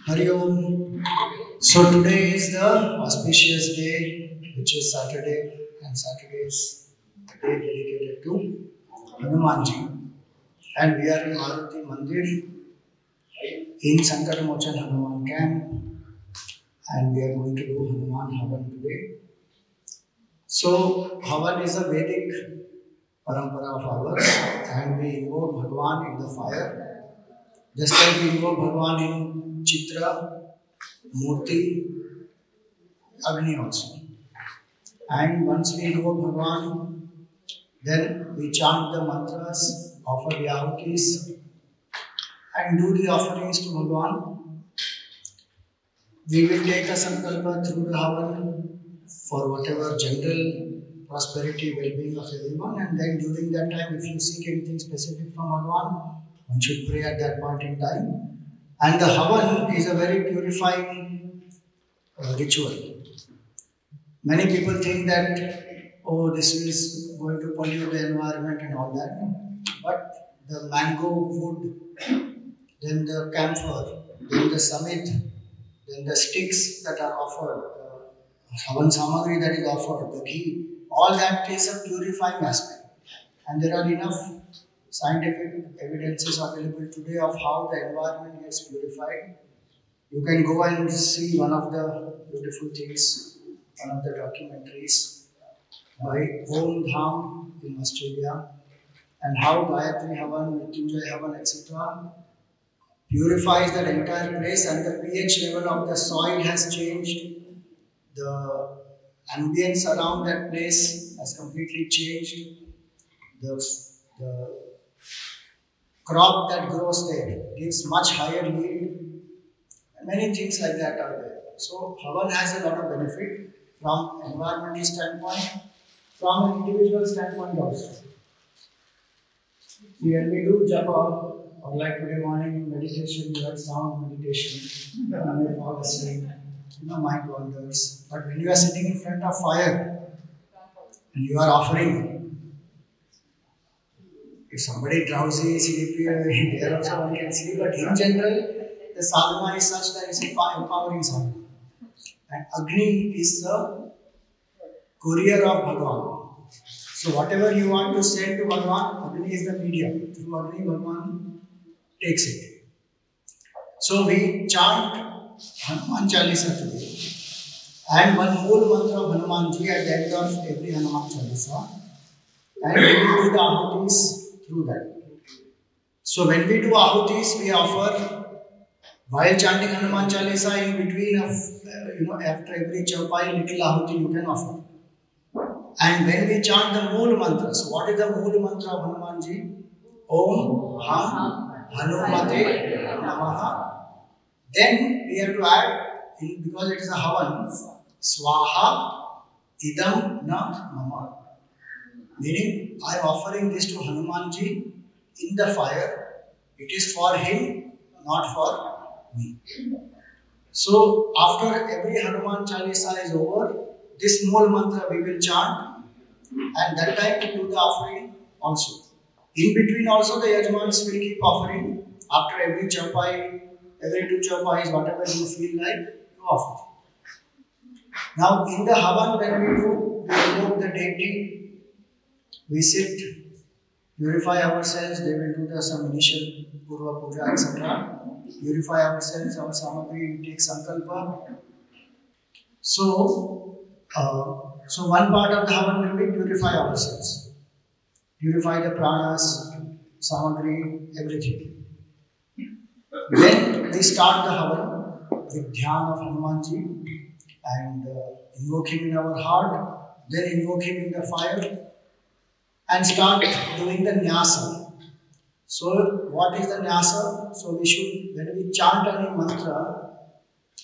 Hari Om. So today is the auspicious day, which is Saturday, and Saturday is the day dedicated to Hanumanji. And we are in Maruti Mandir in Sankaramochan Hanuman camp, and we are going to do Hanuman Havan today. So Havan is a Vedic parampara of ours, and we invoke Bhagwan in the fire, just like we invoke Bhagwan in Chitra, Murti, Agni also. And once we invoke Bhagwan, then we chant the mantras, offer the ahutis, and do the offerings to Bhagwan. We will take a sankalpa through the Havan for whatever general prosperity, well-being of everyone, and then during that time, if you seek anything specific from Bhagwan, one should pray at that point in time. And the Havan is a very purifying ritual. Many people think that, oh, this is going to pollute the environment and all that. But the mango wood, then the camphor, then the samit, then the sticks that are offered, Havan Samagri that is offered, the ghee, all that is a purifying aspect. And there are enough scientific evidences available today of how the environment gets purified. You can go and see one of the beautiful things, one of the documentaries by Om Dham in Australia, and how Gayatri Havan, Mrityunjay Havan, etc. purifies that entire place, and the pH level of the soil has changed. The ambience around that place has completely changed. The crop that grows there gives much higher yield. Many things like that are there. So Havan has a lot of benefit from environmental standpoint, from an individual standpoint also. See, when we do japa, or like today morning meditation, you have sound meditation, you may fall asleep, mind wanders. But when you are sitting in front of fire and you are offering, if somebody drowsy, sleepy, there also one can sleep, but in general, the sadhana is such that it's an empowering sadhana. And Agni is the courier of Bhagavan. So whatever you want to send to Bhagavan, Agni is the medium. Through Agni, Bhagavan takes it. So we chant Hanuman Chalisa today. And one whole mantra of Hanumanji at the end of every Hanuman Chalisa. And we will do the ahutis through that. So when we do ahutis, we offer, while chanting Hanuman Chalisa, in between of, after every chaupai, little ahuti you can offer. And when we chant the Mool mantra, so what is the Mool mantra of Hanumanji? Om Ham Hanumate Namaha. Then we have to add, because it is a Havan, Swaha Idam Na Mama. Meaning, I am offering this to Hanumanji in the fire. It is for him, not for me. So, after every Hanuman Chalisa is over, this Mool mantra we will chant, and that time we do the offering also. In between also the Yajmans will keep offering after every chaupai, every two chaupais, whatever you feel like, you offer. Now in the Havan when we do, we invoke the deity, we sit, purify ourselves, they will do some initial Purva Puja, etc. Purify ourselves, our samagri, we take sankalpa. So one part of the Havan will be purify ourselves. Purify the pranas, samagri, everything. Then we start the Havan with Dhyan of Hanumanji and invoke him in our heart, then invoke him in the fire and start doing the Nyasa. So what is the Nyasa? So we should, when we chant any mantra,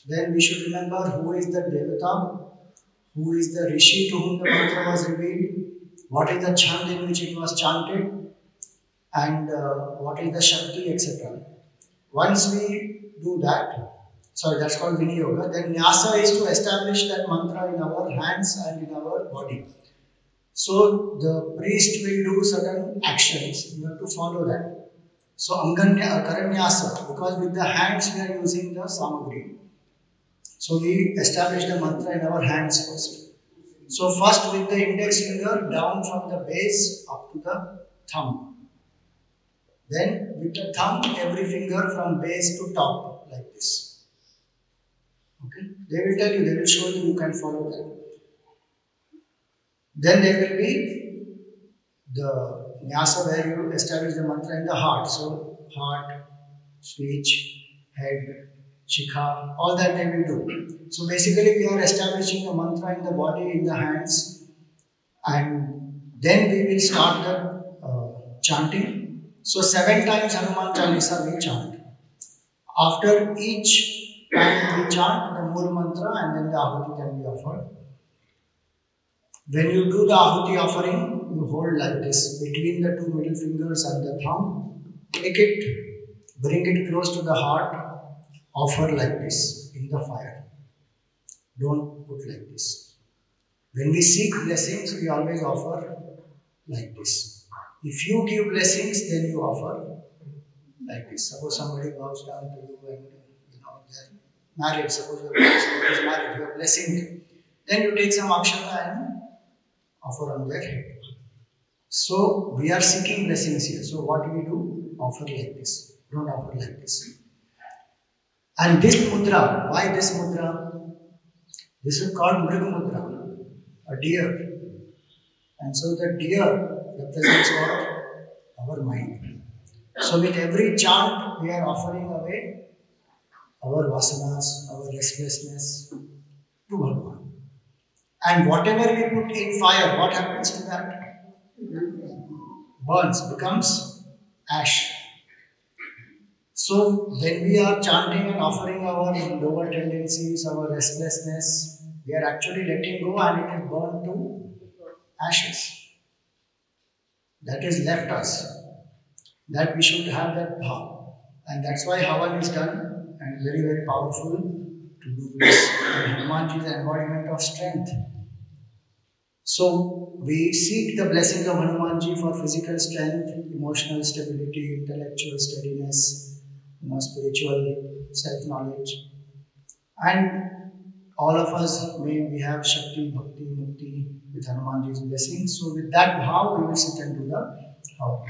then we should remember who is the Devata, who is the Rishi to whom the mantra was revealed, what is the chant in which it was chanted, and what is the Shakti, etc. Once we do that, that's called Viniyoga, then Nyasa is to establish that mantra in our hands and in our body. So the priest will do certain actions, you have to follow that. So Karanyasa, because with the hands we are using the samagri. So we establish the mantra in our hands first. So first with the index finger down from the base up to the thumb. Then with the thumb, every finger from base to top, like this. Okay? They will tell you, they will show you, you can follow that. Then there will be the nyasa where you establish the mantra in the heart. So heart, speech, head, shikha, all that they will do. So basically we are establishing the mantra in the body, in the hands, and then we will start the chanting. So 7 times Hanuman Chalisa we chant. After each time we chant the Mool Mantra and then the Ahuti can be offered. When you do the Ahuti offering, you hold like this between the 2 middle fingers and the thumb. Take it, bring it close to the heart, offer like this in the fire. Don't put like this. When we seek blessings, we always offer like this. If you give blessings, then you offer like this. Suppose somebody bows down to you and they're married. Suppose somebody is married, you are blessing them. Then you take some akshata and offer on their head. So we are seeking blessings here. So what do we do? Offer like this. Don't offer like this. And this mudra, why this mudra? This is called Mrig Mudra, a deer. And so the deer represents what? Our mind. So with every chant, we are offering away our vasanas, our restlessness to Bhagavan. And whatever we put in fire, what happens to that? Burns, becomes ash. So when we are chanting and offering our lower tendencies, our restlessness, we are actually letting go and it is burned to ashes. That is left us. That we should have that bhav. And that's why Havan is done and very, very powerful to do this. And Hanumanji is an embodiment of strength. So we seek the blessing of Hanumanji for physical strength, emotional stability, intellectual steadiness, spiritual self-knowledge. And all of us may we have Shakti, Bhakti, Mukti with Hanumanji's blessing. So with that bhav, we will sit and do the Havan.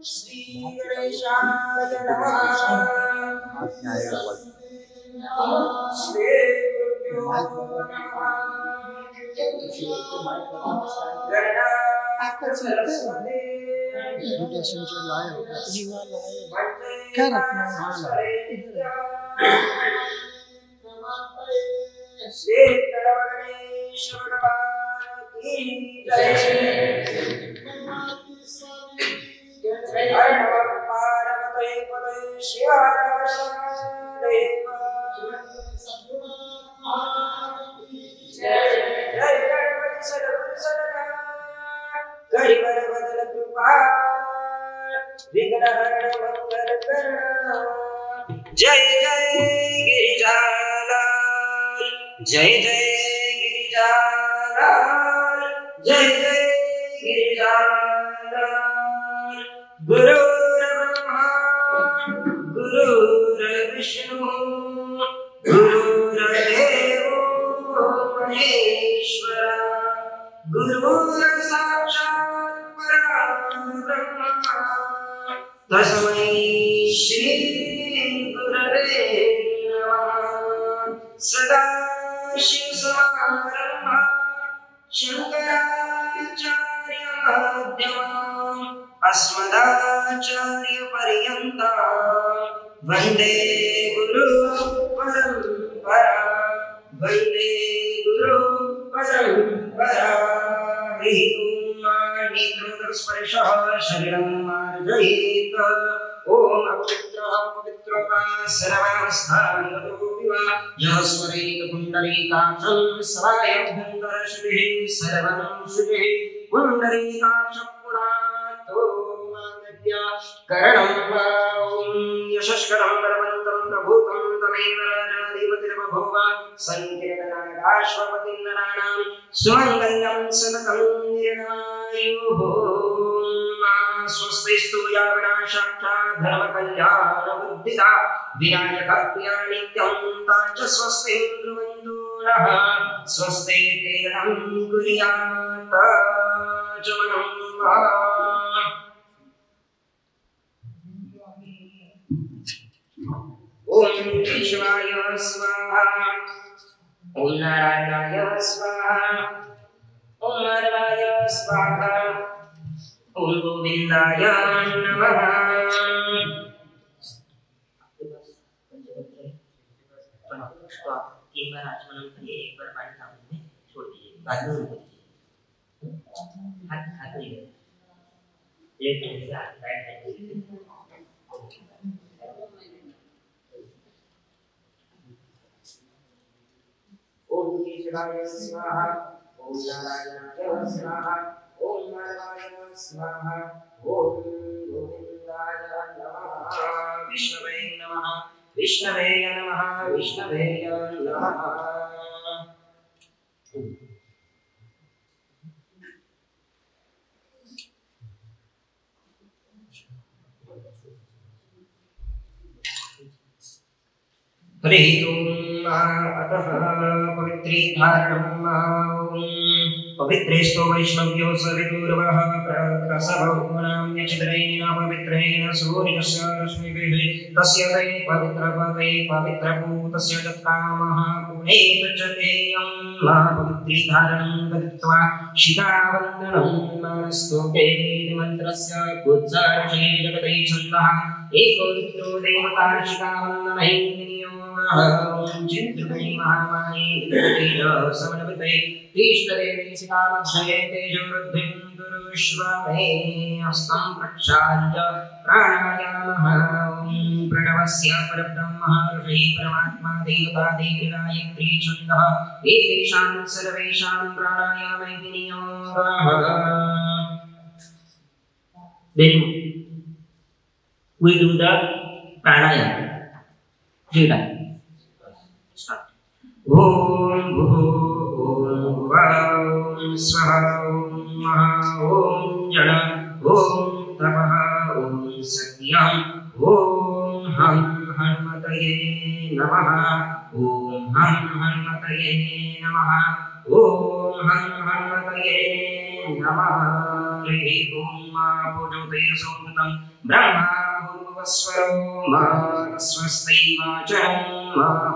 Shri Ganeshaya Namaha. Shri Gurubhyo Namaha. Gananath Saraswati. क्या रखना श्री गणेश्वर भगवान की जय। हर नमः पार्वती पतये शिव हर महादेव। जय गणपति सद्गुरु सद्गुरु गरीबर बदल कृपा विघ्न हरण मंगल करण। जय जय गिरिजालाल, जय जय गिरिजालाल, जय जय गिरिजालाल। गुरुर्ब्रह्मा गुरुर्विष्णु गुरुर्देवो महेश्वरा गुरुर्साक्षात् परब्रह्म तस्मै श्री गुरवे नमः। सदाशिवसमारम्भां शङ्कराचार्यमध्यमाम् अस्मदाचार्यपर्यन्तां वन्दे गुरुपरम्परा, वन्दे गुरुपरम्परा। नेत्रस्पर्शः शरीरं मार्जयेत्। ॐ अपवित्रः पवित्रो वा सर्वावस्थानगतोऽपि वा यः स्वरेतपुण्डरीकाक्षं स्वायभ्यन्तरश्रुतिः सर्वं श्रुतिः पुण्डरीकाक्षपुणातो करणं वा ॐ यशस्करं बलवन्तं प्रभूतं तमेव राजा संकीर्तनादाश्वपतिं नराणां सुमङ्गल्यं सततं निर्णायुः स्वस्तिस्तु या विनाशाख्या धर्मकल्याणबुद्धिदा विनायकप्रिया नित्यं तां च स्वस्तिं ब्रुवन्तु नः स्वस्ति तेनं कुर्यात् च मनः ओम केशवाय स्वाहा ओम नारायणाय स्वाहा ओम माधवाय स्वाहा ओम गोविंदाय नमः तीन बार आचमन करिए एक बार पानी सामने में छोड़ दीजिए बाद में उनको दीजिए हाथ हाथ नहीं लेफ्ट हैंड से राइट हैंड से ओम केशवाय स्वाहा ओम नारायणाय स्वाहा ओम माधवाय स्वाहा ओम गोविंदाय नमः विष्णवे नमः विष्णवे नमः विष्णवे नमः हरिः ओम अतः पवित्रीधारणं पवित्रेस्तो वैष्णव्यो सवितुर्वः प्रसवोनाम्यचिद्रेण पवित्रेण सूर्यस्य रश्मिभिः तस्य ते पवित्रपते पवित्रभूतस्य जत्कामः पुणे गच्छतेयं पवित्रीधारणं कृत्वा शिखावन्दनं स्तोते मन्त्रस्य कुत्सर्षे जगते छन्दः एको विष्णु देवता शिखावन्दनै ओम चित्रमणि महामाये तेज समन्विते कृष्णदेवी शिखामध्ये तेजोरुद्धिं गुरुश्वमे हस्तं प्रक्षाल्य प्राणायामः ओम प्रणवस्य परब्रह्म ऋषिः परमात्मा देवता देवी गायत्री छन्दः एतेषां सर्वेषां प्राणायामे विनियोगः Then we do the pranayama. ओम भूर्भुवः स्वः ओम महा ओम जन ओम तपः ओम सत्यं ओम हं हनुमतये नमः ओम हं हनुमतये नमः ओम हं हनुमतये नमः हरिः ओम पूजोते सोमतं ब्रह्मा स्वरो स्वस्ति वाचनं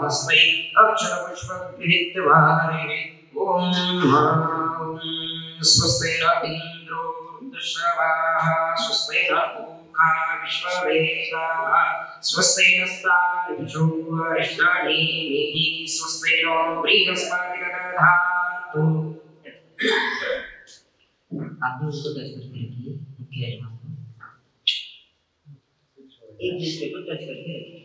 हस्ते अक्षरपुष्पगृहीत्वा ओम स्वस्ति न इन्द्रो वृद्धश्रवाः स्वस्ति न पूषा विश्ववेदाः स्वस्ति नस्तार्क्ष्यो अरिष्टानेमिः स्वस्ति नो बृहस्पतिर्दधातु आप भी उसको टच करके रखिए मुख्य यजमान को एक दूसरे को टच करके रखिए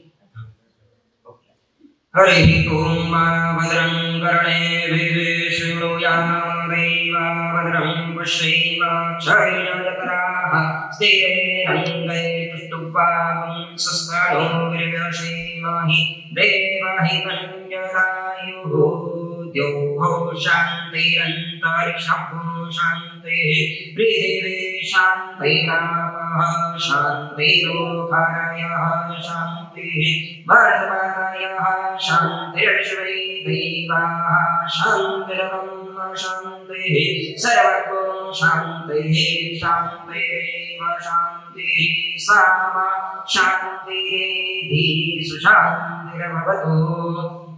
हरिः ओम भद्रं कर्णेभिः शृणुयाम देवा भद्रं पश्येमाक्षभिर्यजत्राः स्थिरैरङ्गैः तुष्टुप्पां सस्कनो विर्व्यसेमहि देवहि कन्यदायुः द्यौः शान्तिरन्तरिक्षं शान्तिः पृथिवी शान्तिरापः शान्तिरोहरयः शान्तिः भरतपादयः शान्तिर्विश्वे देवाः शान्तिरब्रह्म शान्तिः सर्वतो शान्तिः शान्तिरेव शान्तिः सामा शान्तिरेधि सुशान्तिर्भवतु।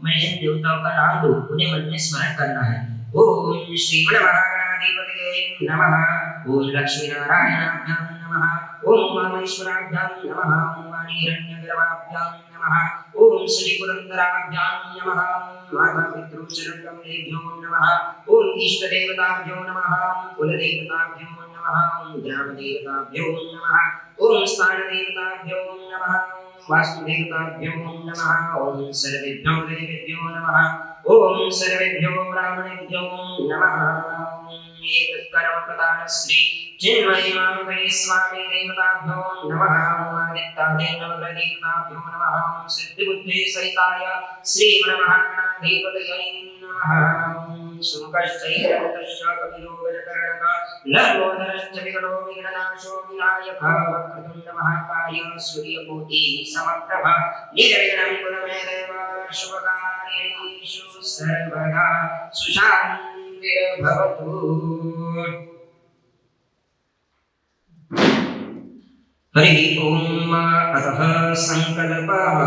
मैं जिन देवताओं का नाम लूं उन्हें मन में स्मरण करना है। ओम श्री महागणाधिपतये नमः ओम लक्ष्मी नारायणाभ्यां नमः ओम महेश्वराभ्यां नमः ओम वाणीरण्यगर्भाभ्यां नमः ओम श्री पुरंदराभ्यां नमः माता पितृचरणकमलेभ्यो नमः ओम इष्ट देवताभ्यो नमः कुल देवताभ्यो नमः ओम ग्राम देवताभ्यो नमः ओम स्थान देवताभ्यो नमः वास्तुदेवताभ्यो नमः ओम सर्वेभ्यो देवेभ्यो नमः ओम सर्वेभ्यो ब्राह्मणेभ्यो नमः कर्म प्रदान श्री चिन्मय मांगल्ये स्वामी देवताभ्यो नमः आदित्यादि नवग्रहदेवताभ्यो नमः सिद्धि बुद्धि सहिताय श्री महागणाधिपतये नमः शुकश्चैरमुतश्च कपिलो गजकर्णक लम्बोदरश्च विकटो विघ्ननाशो विनायकः वक्रतुण्ड महाकाय सूर्यकोटि समप्रभ निर्विघ्नं कुरु मे देव शुभकार्येषु सर्वदा सुशान्तिर्भवतु। हरि ओम अतः संकल्पः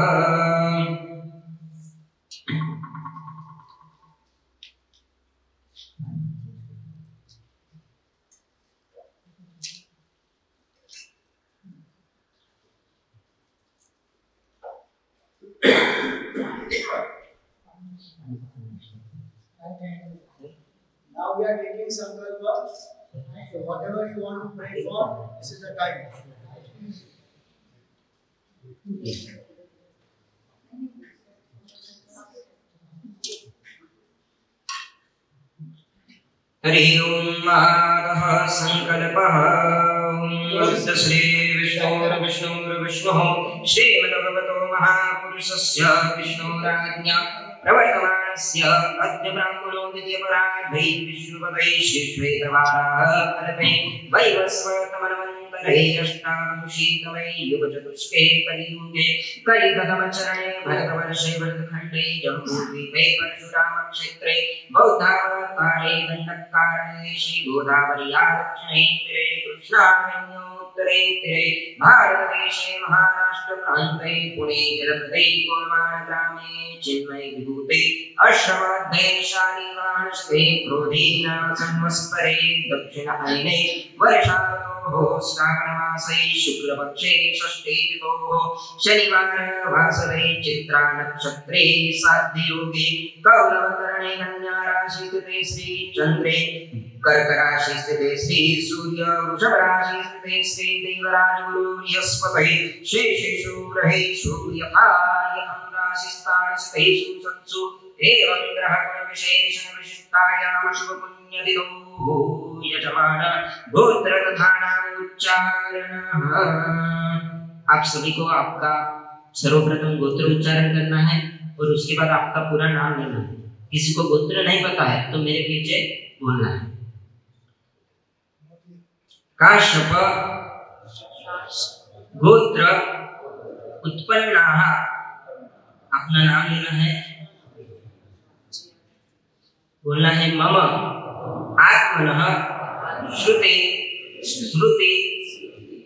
Now we are taking sankalpa. So whatever you want to pray for, this is the time. Hari ओम महादः संकल्पः श्री विष्णुर्विष्णुः श्रीमद्भगवतो महापुरुषस्य विष्णुराज्ञा प्रवर्तमानस्य अद्य ब्राह्मणो द्वितीयपरार्धे विष्णुपदये श्रीश्वेतवाराह कल्पे वैवस्वतमन्वन्तरे अष्टादशीतमे युगचतुष्के कलियुगे कलिप्रथमचरणे भरतवर्षे भरतखण्डे जम्बूद्वीपे परशुरामक्षेत्रे बौद्धावतारे दण्डकारणे श्रीगोदावर्या दक्षिणे तीरे कृष्णारण्योत्तरे तीरे भारतदेशे महाराष्ट्रप्रान्ते पुणे जनपदे कोलवाणग्रामे चिन्मय विभूते अश्वमध्ये शालिवाहनस्ते क्रोधीनां संवत्सरे दक्षिणायने वर्षाऋतोः श्रावणमासे शुक्लपक्षे षष्ठे तिथोः शनिवारवासरे चित्रा नक्षत्रे साध्ययोगे कौलवकरणे कन्या राशि स्थिते श्रीचन्द्रे कर्क राशि स्थिते श्री सूर्य वृषभ राशि स्थिते श्री देवराज गुरु बृहस्पतिः शेषेषु ग्रहेषु यथा राशिस्थानस्थेषु सत्सु एवं ग्रहगुण विशेषण विशिष्टायां शुभ पुण्यतिथौ यजमान गोत्र तथा नाम उच्चारणः। आप सभी को आपका सर्वप्रथम गोत्र उच्चारण करना है और उसके बाद आपका पूरा नाम लेना है। किसी को गोत्र नहीं पता है तो मेरे पीछे बोलना है। काश्यप गोत्र उत्पन्नाः, अपना नाम लेना है, बोलना है मम आत्मनः श्रुते स्मृति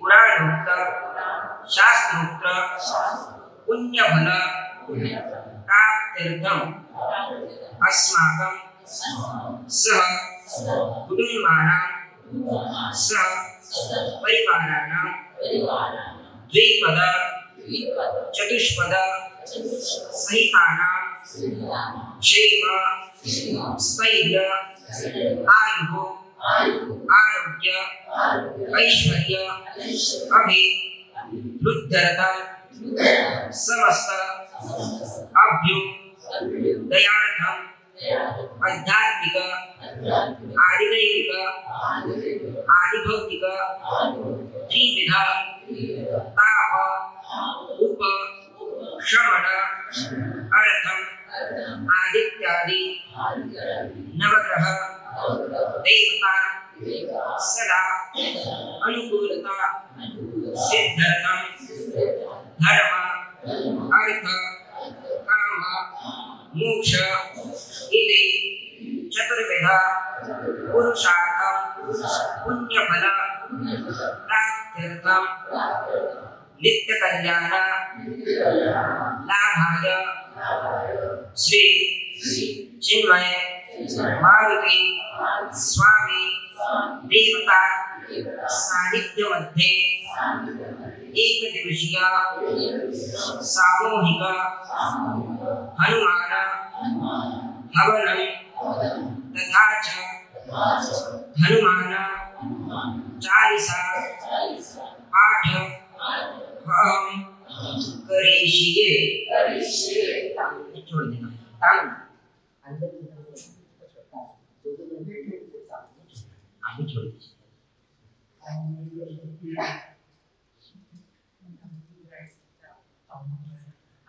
पुराणोक्त शास्त्रोक्त पुण्यफल प्राप्त्यर्थम अस्माकं सह कुटुम्बानां सह परिवाराणां द्विपद चतुष्पद सहितानां क्षेम स्थैर्य आयुः आरोग्य ऐश्वर्य अभिवृद्ध्यर्थं समस्त अभ्युदयार्थं आध्यात्मिक आदिदैविक आदिभौतिक त्रिविध ताप उपशमन अर्थम आदित्यादि नवग्रह देवता सदा अनुकूलता सिद्धर्थम धर्म अर्थ काम मोक्ष इति चतुर्विध पुरुषार्थम पुण्यफल प्राप्त्यर्थम नित्य कल्याण लाभाय श्री चिन्मय मारुति स्वामी देवता सानिध्य मध्ये एक दिवसीय सामूहिक हनुमान हवनं तथा च हनुमान चालीसा पाठ हम करिष्ये। छोड़ देना कुछ छोड़ दीजिए।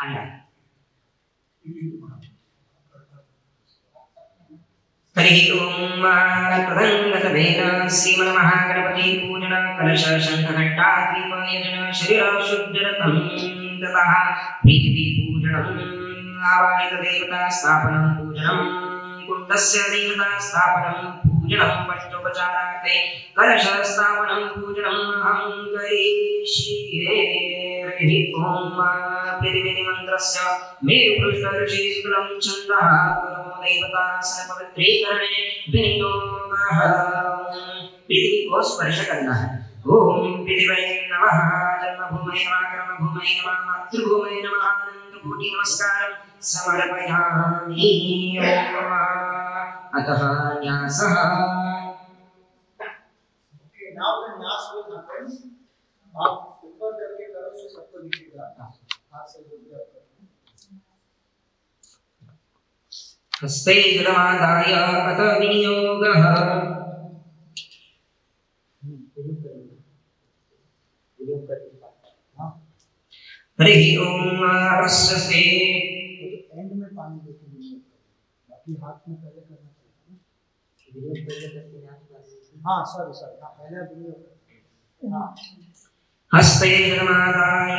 आया हरि ओम तदंगतवेन श्रीमन्महागणपति पूजन कलश शंखघंटा दीपयजन शरीर शुद्धिरतं ततः प्रीति पूजनम् आवाहित देवता स्थापनं पूजनं कुण्डस्य देवता स्थापनं पूजनं पञ्चोपचारार्थे कलश स्थापनं पूजनम् अहं करिष्ये हरि ओम प्रीतिविधि मंत्रस्य मेरुपृष्ठ ऋषि शुक्लं छन्दः देवता सर्वपवित्रीकरणे विनियोगः पृथ्वी को स्पर्श करना है। ओम पृथिवे नमः जन्मभूमये नमः कर्मभूमये नमः मातृभूमये नमः अनन्तकोटि नमस्कारं समर्पयामि। अतः न्यासः। Okay, now the न्यास will happen. आप ऊपर करके करो तो सबको दिखेगा। हाथ से जोड़ कर। हस्ते जलमादाय अत विनियोगः हरि ओम प्रशस्ते एंड में पानी देके विनियोग करो, बाकी हाथ में पहले करना चाहिए ना। विनियोग पहले करके हाँ सॉरी हाँ पहले विनियोग हाँ हस्ते जलमादाय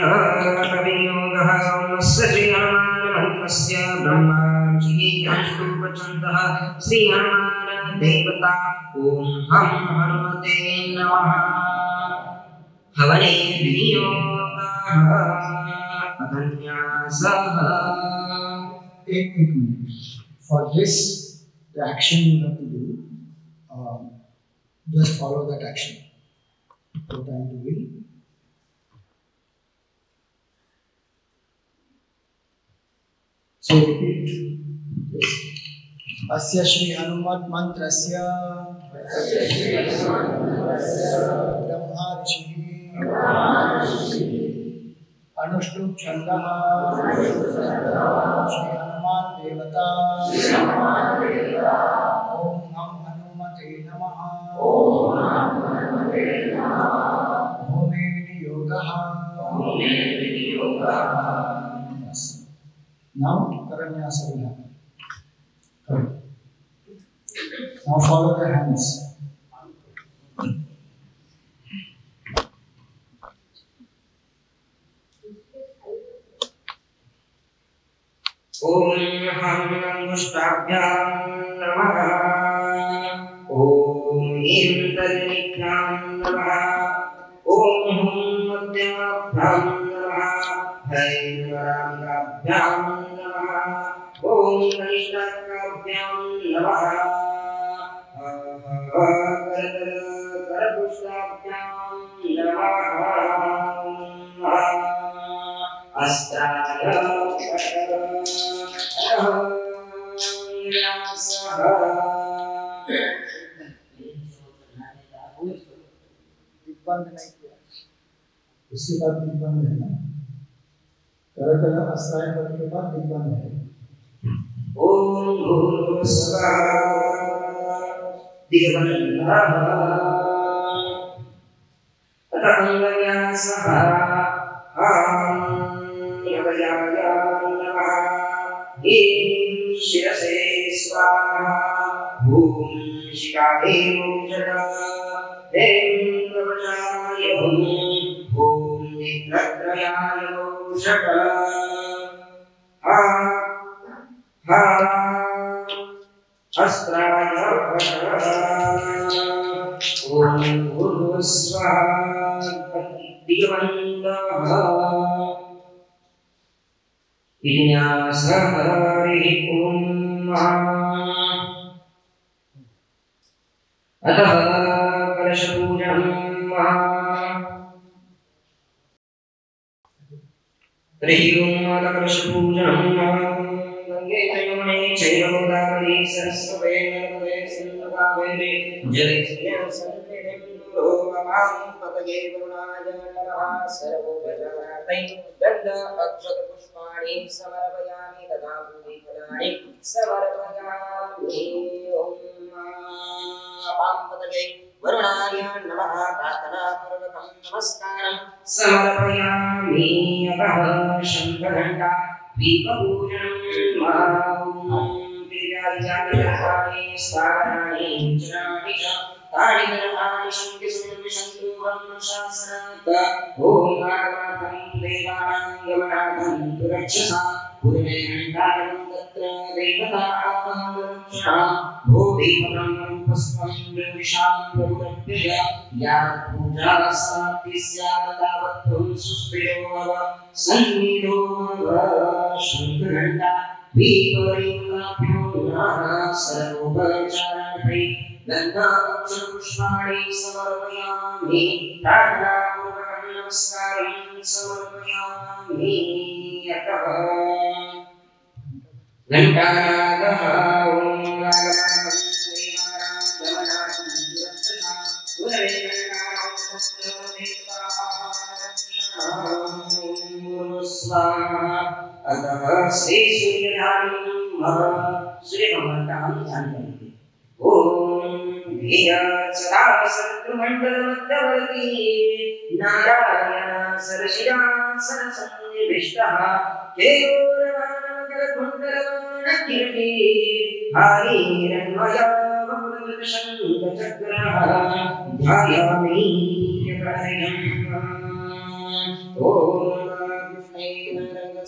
अत विनियोगः ओमस्य श्री हनुमान मंत्रस्य ब्रह्मार्चिः अनुष्टुप्छन्दः श्री हनुमान देवता ओम हम हनुमते नमः हवने विनियोगः अधन्यासः। एक minute for this the action you have to do just follow that action. Go time to wheel. So repeat this. Asya Shri Hanumat Mantrasya Brahma Rishi Anushtup Chandaha Shri Hanuman Devata Om Ham Hanumate Namaha Home Viniyogaha. Yes. Now Karanyasa will happen. Correct. Now follow the hands. ओम हम अंगुष्ठाभ्यां नमः ओम इंद्रनिभ्यां नमः ओम मध्याभ्यां नमः हैन्द्राभ्यां नमः ओम कनिष्ठाभ्यां नमः करपुष्टाभ्यां नमः अस्त्राय दिग्बंध नहीं किया, उसके बाद दिग्बंध है ना। करकल अस्त्राय पद के बाद दिग्बंध है। ओम भूर्भुवस्सुवः दिग्बन्धः अतङ्गन्यासः नमः ईं शिरसे स्वाहा ॐ शिखायै मोक्षः ह्रीं प्रपचाय ॐ नेत्रत्रयाय मोक्षः अस्त्राय ॐ भूर्भुवस्सुवः दिग्बन्धः विन्यासः हरिः ॐ अतः कलशपूजनं हरिः ॐ अतः कलशपूजनं गङ्गे च यमुने चैव गोदावरी सरस्वती नर्मदे सिन्धु कावेरी जलेस्मिन् सन्निधिं कुरु ममां पतये करुणाय नमः सर्वोपचारार्थै दण्ड अक्षत पुष्पाणि समर्पयामि तथा पूजिफलानि समर्पयामि ॐ अपां पतये वरुणाय नमः प्रार्थनापूर्वकं नमस्कारं समर्पयामि अतः शङ्खघण्टा दीपपूजनं दिव्यादिजानि स्थावराणि जनानि च तानि नरकानि शङ्किसुनिर्विशन्तु ब्रह्मशासनात् ॐ आगमार्थं देवानां गमनार्थं तु रक्षसा पूर्वे घण्टानं तत्र देवता आवाहनरक्षणा भूदीपब्रह्मं पुष्पं ज्योतिषां प्रभुरभ्यय या पूजा समाप्ति स्यात् तावत् त्वं सुस्थिरो भव सन्निधो भव शङ्खघण्टा दीपदीपकाभ्यो नमः सर्वोपचारार्थै गन्धाक्षपुष्पाणि समर्पयामि प्रार्थनापूर्वकं नमस्कारं समर्पयामि यतः घण्टानादः ॐ रागमानं देवानां गमनार्थं सुरक्षसा गुरवे घण्टानां स्वाहा अतः श्री सूर्यधारणं सूर्य भगवान का हम ध्यान करेंगे ओम सदा शत्रुमंडलमध्यवर्ती नारायण सरशिरासनसन्निविष्टः केयूरवाणमकरकुण्डलवाणकीर्ति हरिरन्मया बहुलशङ्खचक्रः ध्यायामि हरिम् ओम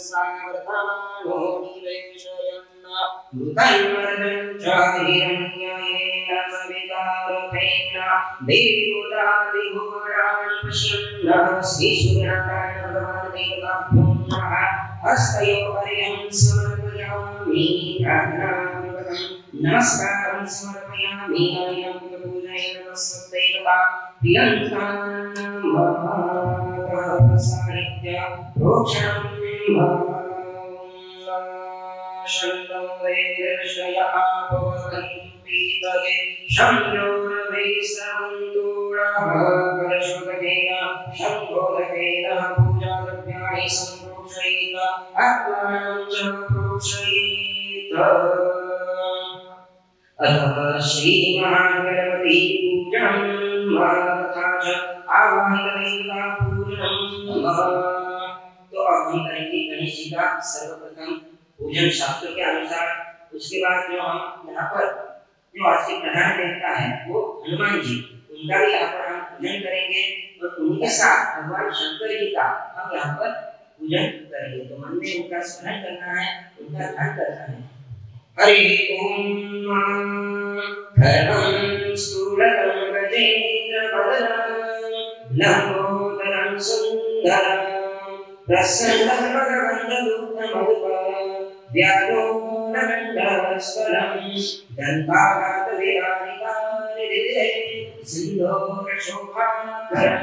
कृष्णैरङ्गसावर्धमानो निवेशयन् मृतन्मर्दं च हिरण्ययेन सवितारथेन देवतादिभुवनानि पश्यन् श्रीसूर्यनारायण भगवान् देवताभ्यो नमः हस्तयोर्हर्यं समर्पयामि प्रार्थनापूर्वकं नमस्कारं समर्पयामि हरिं पूजयेन तस्देवता प्रियङ्कां साहित्य प्रोक्षणं शब्दं वेदर्शयः भवन्तीतये शम्योरभीसवन्तूणः परशुभकेन शम्भोदकेन पूजाद्रव्याणि सम्प्रोक्षयेत आत्मानं च प्रोक्षयेत अतः श्रीमहागणपति पूजनं तथा च आवाहित देवता पूजनं तो अब हम करेंगे गणेश जी का सर्वप्रथम पूजन शास्त्र के अनुसार। उसके बाद जो हम यहाँ पर जो आज के प्रधान देवता है वो हनुमान जी, उनका भी यहाँ पर हम पूजन करेंगे और उनके साथ भगवान शंकर जी का हम यहाँ पर पूजन करेंगे। तो मन में उनका स्मरण करना है, उनका ध्यान करना है। हरि ओम खरं स्थूलं गजेन्द्रवदनं लंबोदरं सुन्दरं प्रसन्नं भगवन्तदूतमधुपं व्यालोकनन्दस्वरं दन्ताघातविराजितानिधिरे सिन्दूरशोभाकरं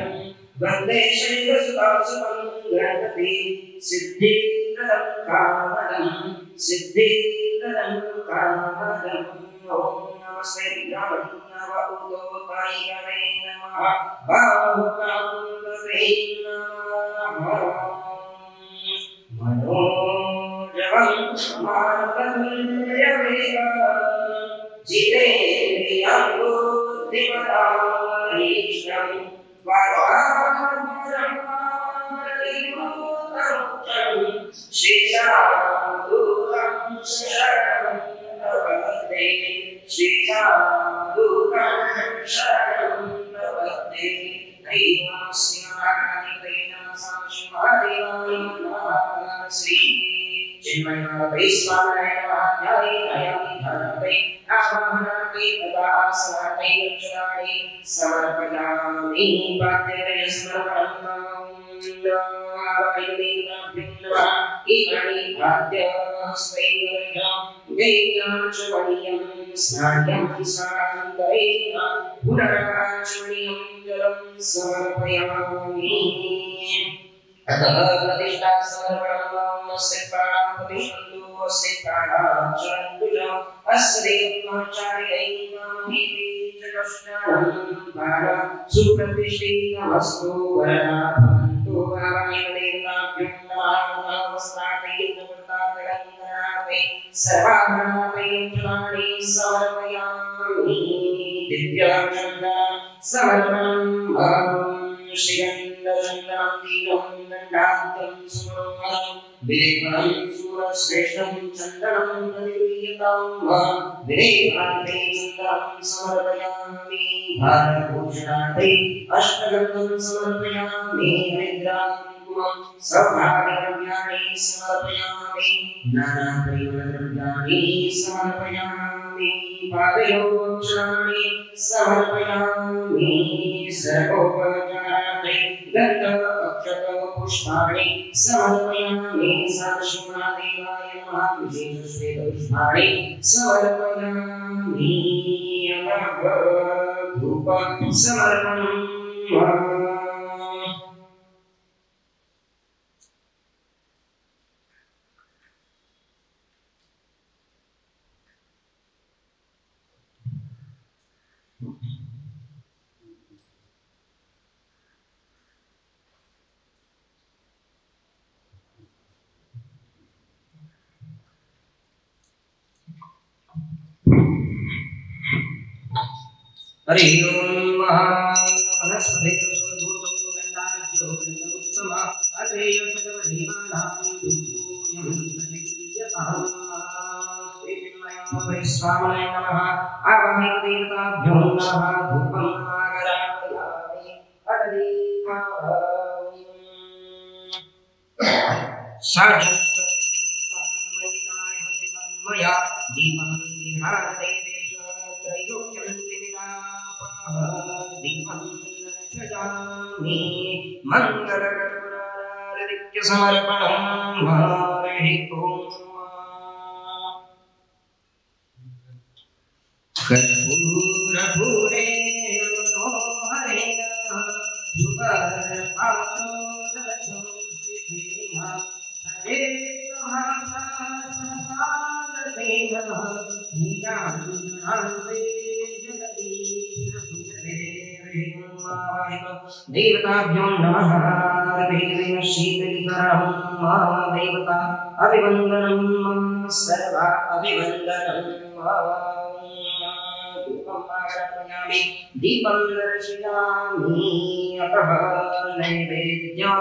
वन्दे शैलसुतासुतं गणपति सिद्धिप्रदं कामदं सिद्धिप्रदं कामदम् ॐ नमस्ते विद्यावन्नवउदोतायिकवे नमः बाहुकान्तवे नमः मनोजवं मातुल्यवेगं जितेन्द्रियं बुद्धिमतारीष्टं श्रीरामदूतं शरणं प्रपद्ये श्रीरामदूतं शरणं प्रपद्ये श्री चिन्मय स्वामी समर्पयामि वाद्यरय समर्पयामि अतः प्रतिष्ठा समर्पणं सिद्धाणापतिषन्तु सिद्धाणाचरन्तु च अस्य देवताचार्यैवामीति च कृष्णं बाणा सुप्रतिष्ठितमस्तु वरदा भवन्तु भावाय देवताभ्यो नमः वस्त्रापैर्नवतापैर्नरापै सर्वाभरणापैर्जुलानि समर्पयामि दिव्याचन्दनं समर्पणम् श्रीगन्धचन्दनं दीनं दण्डान्तं सुमनोहरं विलेपनं सूरश्रेष्ठं चन्दनं प्रतिगृह्यतां विलेपनान्ते चन्दनं समर्पयामि भारभूषणान्ते अष्टगन्धं समर्पयामि हरिद्रां सौभाग्यद्रव्याणि समर्पयामि नानापरिमलद्रव्याणि समर्पयामि पादयोक्षणानि समर्पयामि सर्वोपचारार्थै गन्धपक्षपुष्पाणि समर्पयामि सदाशिवदेवाय नमः विशेषश्वेतपुष्पाणि समर्पयामि धूपं समर्पणम् हरि ओम वनस्पतिर्भूतो गन्धाढ्यो गन्धोत्तमा अग्रेयो सर्वदेवानां दूतोऽयं वैश्वानराय नमः आवाहय देवताभ्यो नमः धूपं आगरामि मया दीपं विहारे त्रयोक्यं दीपं रक्षयामि मङ्गलकर्पूरादित्य समर्पणं हरिः ओम् कर्पूरपूरे मनोहरेण युगपादोदशं श्रीः हरे देवताभ्यो नमः शीतलिकरं देवता अभिवन्दनं सर्व अभिवन्दनं दीपं दर्शयामि अतः नैवेद्यः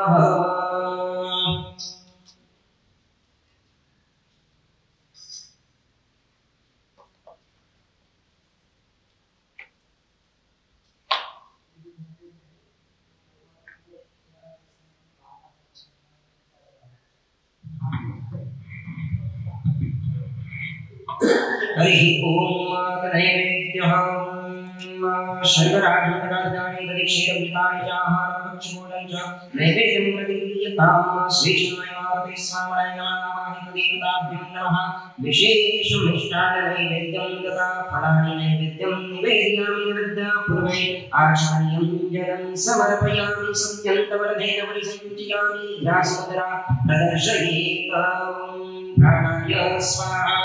हरि ओम नैवेद्यः शर्कराढ्यराजानि दक्षिणवितानि आहारं भक्षणं च नैवेद्यं प्रतिक्रियतां श्रीकृष्णमारुते स्वामनाय नमः देवताभ्यो नमः विशेषं मिष्टान्नैवेद्यं तथा फलानि नैवेद्यं निवेदयामि नैवेद्यपूर्वे आचार्यं जलं समर्पयामि सत्यन्तवरदेन परिसञ्चयामि ग्रासमुद्रा प्रदर्शयेत् प्राणाय स्वाहा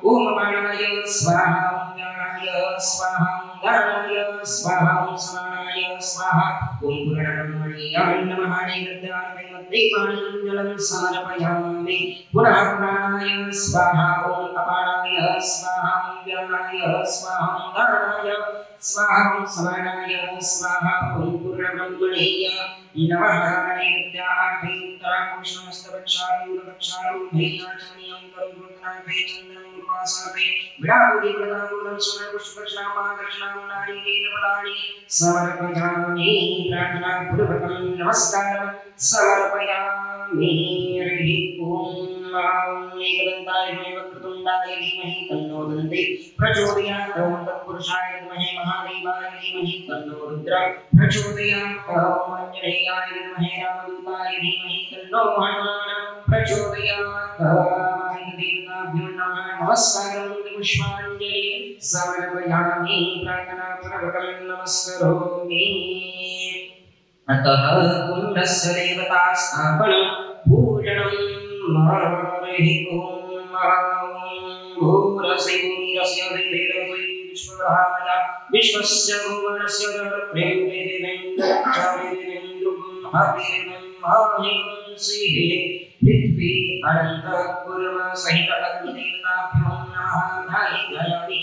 ओम प्राणाय स्वाहा ज्ञानाय स्वाहा दानाय स्वाहा समानाय स्वाहा ओम पूर्णब्रह्मण्याय नमः नैवेद्याय देवानं जलं समर्पयामि पुनः प्राणाय स्वाहा ओम अपानाय स्वाहा ज्ञानाय स्वाहा दानाय स्वाहा समानाय स्वाहा ओम पूर्णब्रह्मण्याय नमः नैवेद्याय उत्तरापुरुषमस्तवक्षालं गवक्षालं भैयाचमनीयं करुणा चंदनं वासापे विडावदी प्रदानं सुरपुष्पक्षामा दक्षिणां नारीकेलफलानि समर्पयामि प्रार्थना पूर्वकं नमस्कारं समर्पयामि हरिः ओम एकदन्ताय वक्रतुण्डाय धीमहि तन्नो दन्ति प्रचोदयात् ओम तत्पुरुषाय विद्महे महादेवाय धीमहि तन्नो रुद्रः प्रचोदयात् ओम आञ्जनेयाय विद्महे रामदूताय धीमहि तन्नो हनुमान् प्रचोदयात् देवताभ्यो नमः नमस्कारं पुष्पाञ्जलि समर्पयामि प्रार्थना पूर्वकं नमस्करोमि अतः कुण्डस्य देवता स्थापनं पूजनं हरिः ओम भूरसि भूमिरस्य देवेरसि विश्वराय विश्वस्य भुवनस्य प्रेम देवेन्द्रचार्येन्द्रं हरिर्ब्रह्माहिंसिः पृथ्वी अनन्तः कुर्म सहित अग्निदेवताभ्यो नमः धाययामि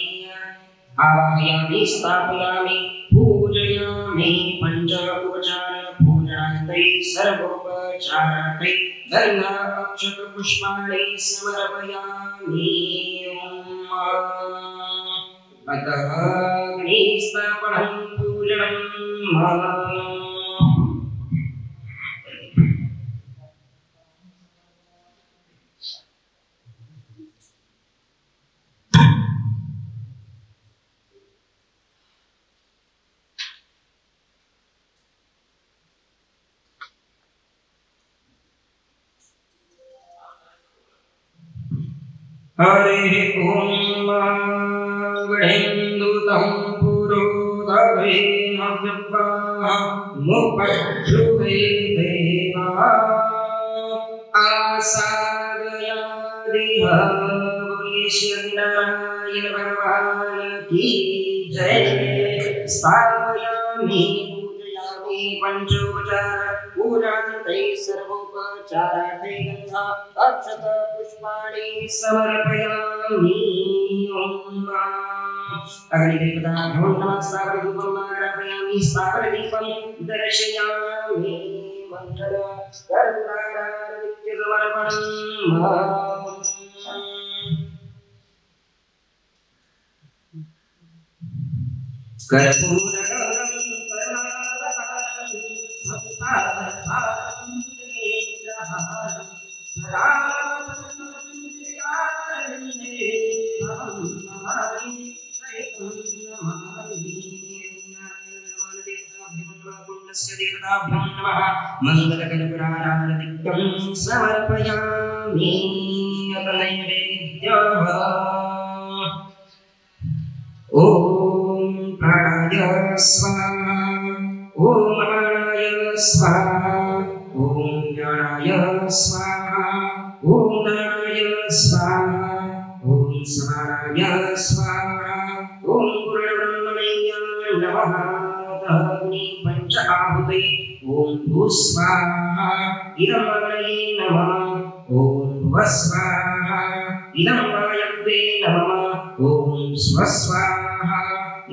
आवाहयामि स्थापयामि पूजयामि पंच उपचार पूजनार्थै सर्वोपचारार्थै गंधा अक्षत पुष्पाणि समर्पयामि अतः अग्निस्थापनं पूजनं हरे ओम गणेन्दुतं पुरोधवे नव्यप्राः मुपक्षुवे देवा आसादयादिह विष्णुनारायण भगवान की जय स्थापयामि पूजयामि पंचोपचार पूजान्ते सर्वोपचारार्थे गंधा अक्षत पुष्पाणि समर्पयामि अग्निदेवताभ्यो नमः स्थापयितुं आराधयामि स्थापयितुं दर्शयामि मंगल कर्पूराराधनस्य देवताभ्यो नमः मंगलकल्पराराधनित्यं समर्पयामि नैवेद्यः ओम प्राणाय स्वाहा ओम अपानाय स्वाहा ओम ज्ञानाय स्वाहा ओम दानाय स्वाहा ओम समानाय स्वाहा ओम पूर्णब्रह्मणे नमः अग्नि पंच आहुते ओम भूस्वाहा इदं अग्नये नमः ओम भुवस्वाहा इदं वायवे नमः ओम स्वस्वाहा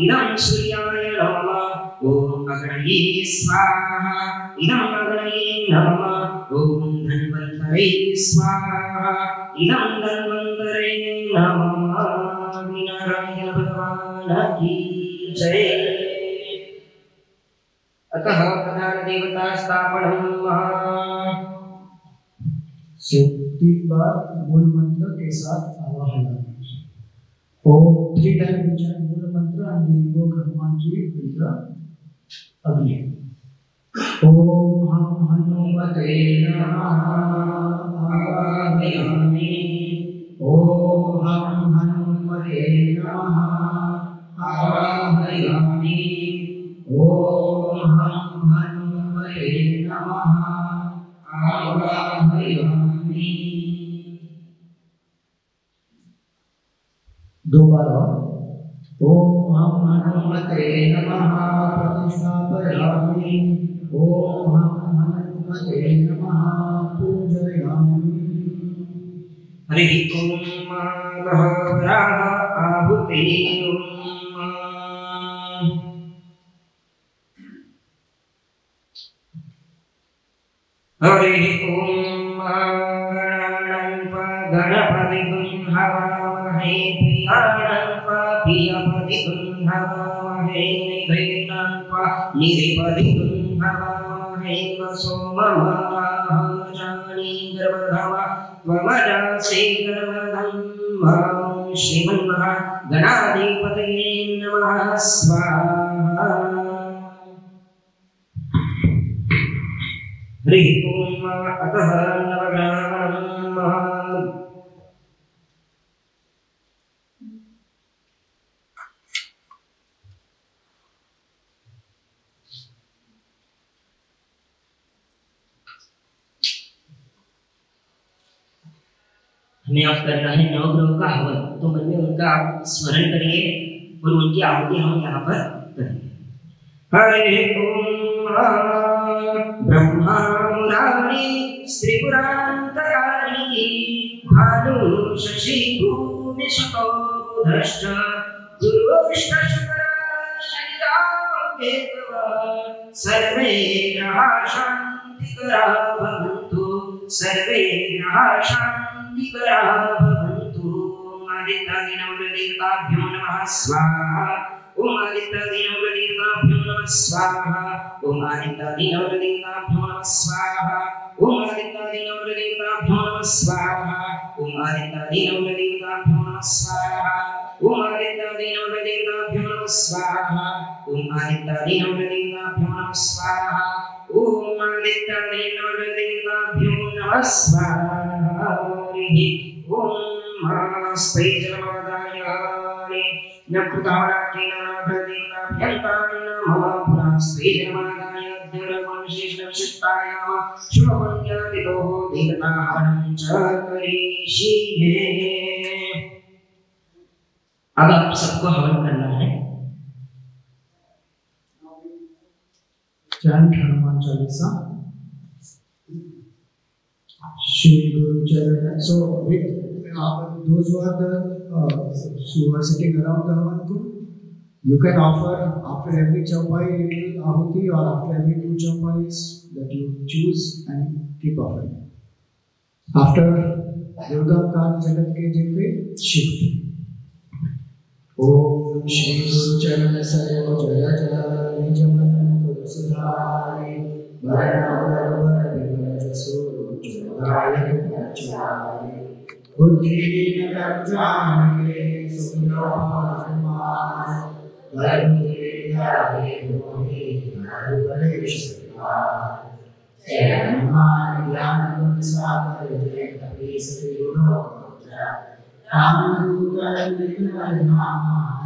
इदं सूर्याय नमः ओम अग्नये स्वाहा इदं अग्नये नमः ओम धन्वन्तरे स्वाहा इदं धन्वन्तरे नमः नारायण भगवान की जय अतः प्रधान देवता स्थापनं तीन बार मूल मंत्र के साथ आवाहन ओम 3 times chant मूल मंत्र and invoke Hanumanji with the Agni. ओम हम हनुमते नमः आवाहयामि ओम हम हनुमते नमः आवाहयामि ओम हम हनुमते नमः आवाहयामि दोबारा ओम हम हनुमते नमः प्रतिष्ठापयामि ओम हम हनुमते नमः पूजयामि हरि ओम महावराह आहुते हरि ओम गणपतिं हवामहे प्रियपतिं हवामहे निधिपतिं हवामहे सोममाहजानि गर्भधवा त्वमजासि गर्भधं श्रीमन्महागणाधिपतये नमः स्वाहा हरि ओम अतः नवग्रहाणां हमें अब करना है नवग्रहों का हवन, तो मन में उनका आप स्मरण करिए और उनकी आहुति हम यहाँ पर करेंगे। हरे ओम ब्रह्मा मुरारी त्रिपुरांतकारी भानु शशि भूमि सुतो बुधश्च गुरु विष्णु शुक्र शनिराम केतव सर्वे ग्रहाः शान्तिकराः भवन्तु सर्वे ग्रहाः शान्तिकराः भवन्तु आदित्यादिनवग्रदेवताभ्यो नमः स्वाहा ओम आदित्यादिनवग्रदेवताभ्यो नमः स्वाहा ओम आदित्यादिनवग्रदेवताभ्यो नमः स्वाहा ओम आदित्यादिनवग्रदेवताभ्यो नमः स्वाहा ओम आदित्यादिनवग्रदेवताभ्यो नमः स्वाहा ओम आदित्यादिनवग्रदेवताभ्यो नमः स्वाहा ओम आदित्यादिनवग्रदेवताभ्यो नमः स्वाहा ओम आदित्यादिनवग्रदेवताभ्यो नमः स्वाहा ओम नमस्ते जलमादाय नकृतावरात्रेण नवग्रहदेवताभ्यन्ताय नमः पुनस्ते जलमादाय देवगुणविशेषणविशिष्टायाः शुभपुण्यादितो देवताहरणं च करिष्ये। अब आप सबको हवन करना है। Chant Hanuman Chalisa. Shri Guru Charan. So with those who are sitting around the Havan Kund, you can offer after every chaupai little ahuti or after every 2 chaupais that you choose and keep offering. After Durga Kar Jagat ke jepe shift. Om Shri Guru Charan Sayo Jaya Jaya Nijaman Kuru Sudhari Bharanavara Vibhara Jasu Jaya Jaya Buddhi Nagarjane Sundar Varmuri Yare Mohi Narubadeshwara Jayanaman Yan Sagar Jaya Kapi Sri Guru Ramadura Vidvanama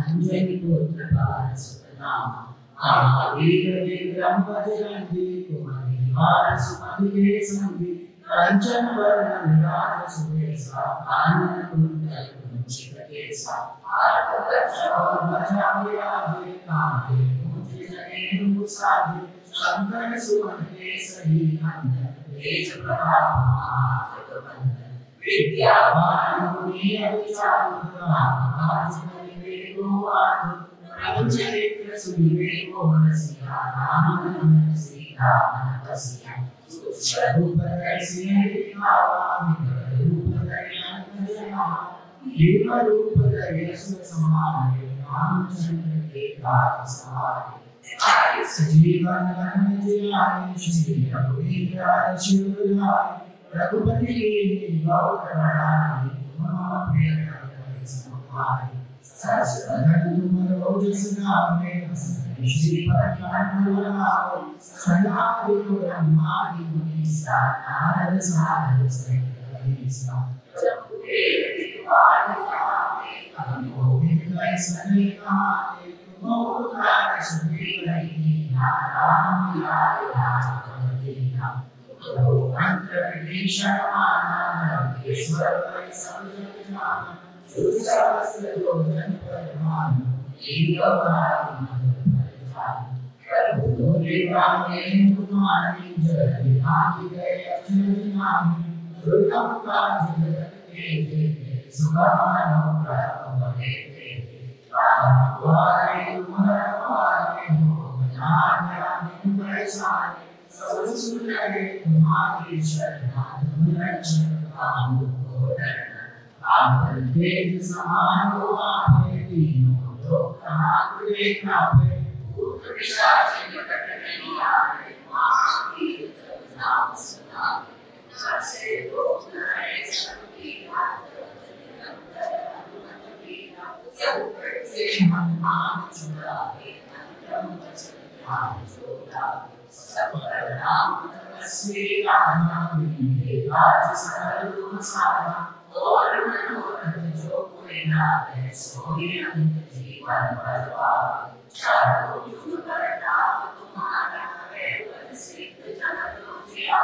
Anjani Putra Parasutanama Mahavira Vikram Vajrandi Kumari Varasupati Sanghi Kanchan Varna Virata Suvesa Anana Kunta Kunchita Kesa Arthakacha Bhajamya Kame Mutri Jane Musadi Shankara Suvante Sahi Kanda Veja Prabhava Jagabanda Vidyavan Muniya Vicharuddha Vajnaviveko Adu Ramcharitra Suviveko Rasya Ramanam Sita Manapasya Rupadaya Sneha Rupadaya Antajana Liva Rupadaya Susamaya Ramchandra Kekata Samaya Sajivan Lanajaya Shri Raghuveera Shivaya Raghupati Gaurani Mama Priya Samaya Sasadan Tumaro Jasaname Shri Parakanala Sanadu Ramadi Munisa Narada Sadhu Sankara Jambuke Divana Amo Vinay Sanikane Mokara Sudhirani Naramaya Rajakamina Mantra Vishamana Ishwara Samjana Susastra Yogan Paramana Indavana Karudori Rame Kumari Jari Haki Gaya Chirnam Surkamka Jagate Subhamano Prakamate Ramavare Umaravare Homananya Nimbaisani Sausudare Kumari Sharma Dumarachana Amukodana Amarke Samano Ametino Dokamakude Kape Uparishachi Nakataniyare Mahaki Namasana Sase Dokare Sakina Sauperte Manmana Chudare Namachana Chudare Saparanam Sri Rama Vinde Rajasana Sana Ormanora Jokuina Soyan Jivan Parva Charo Yuvarna Tumara Eva Siddha Janatujya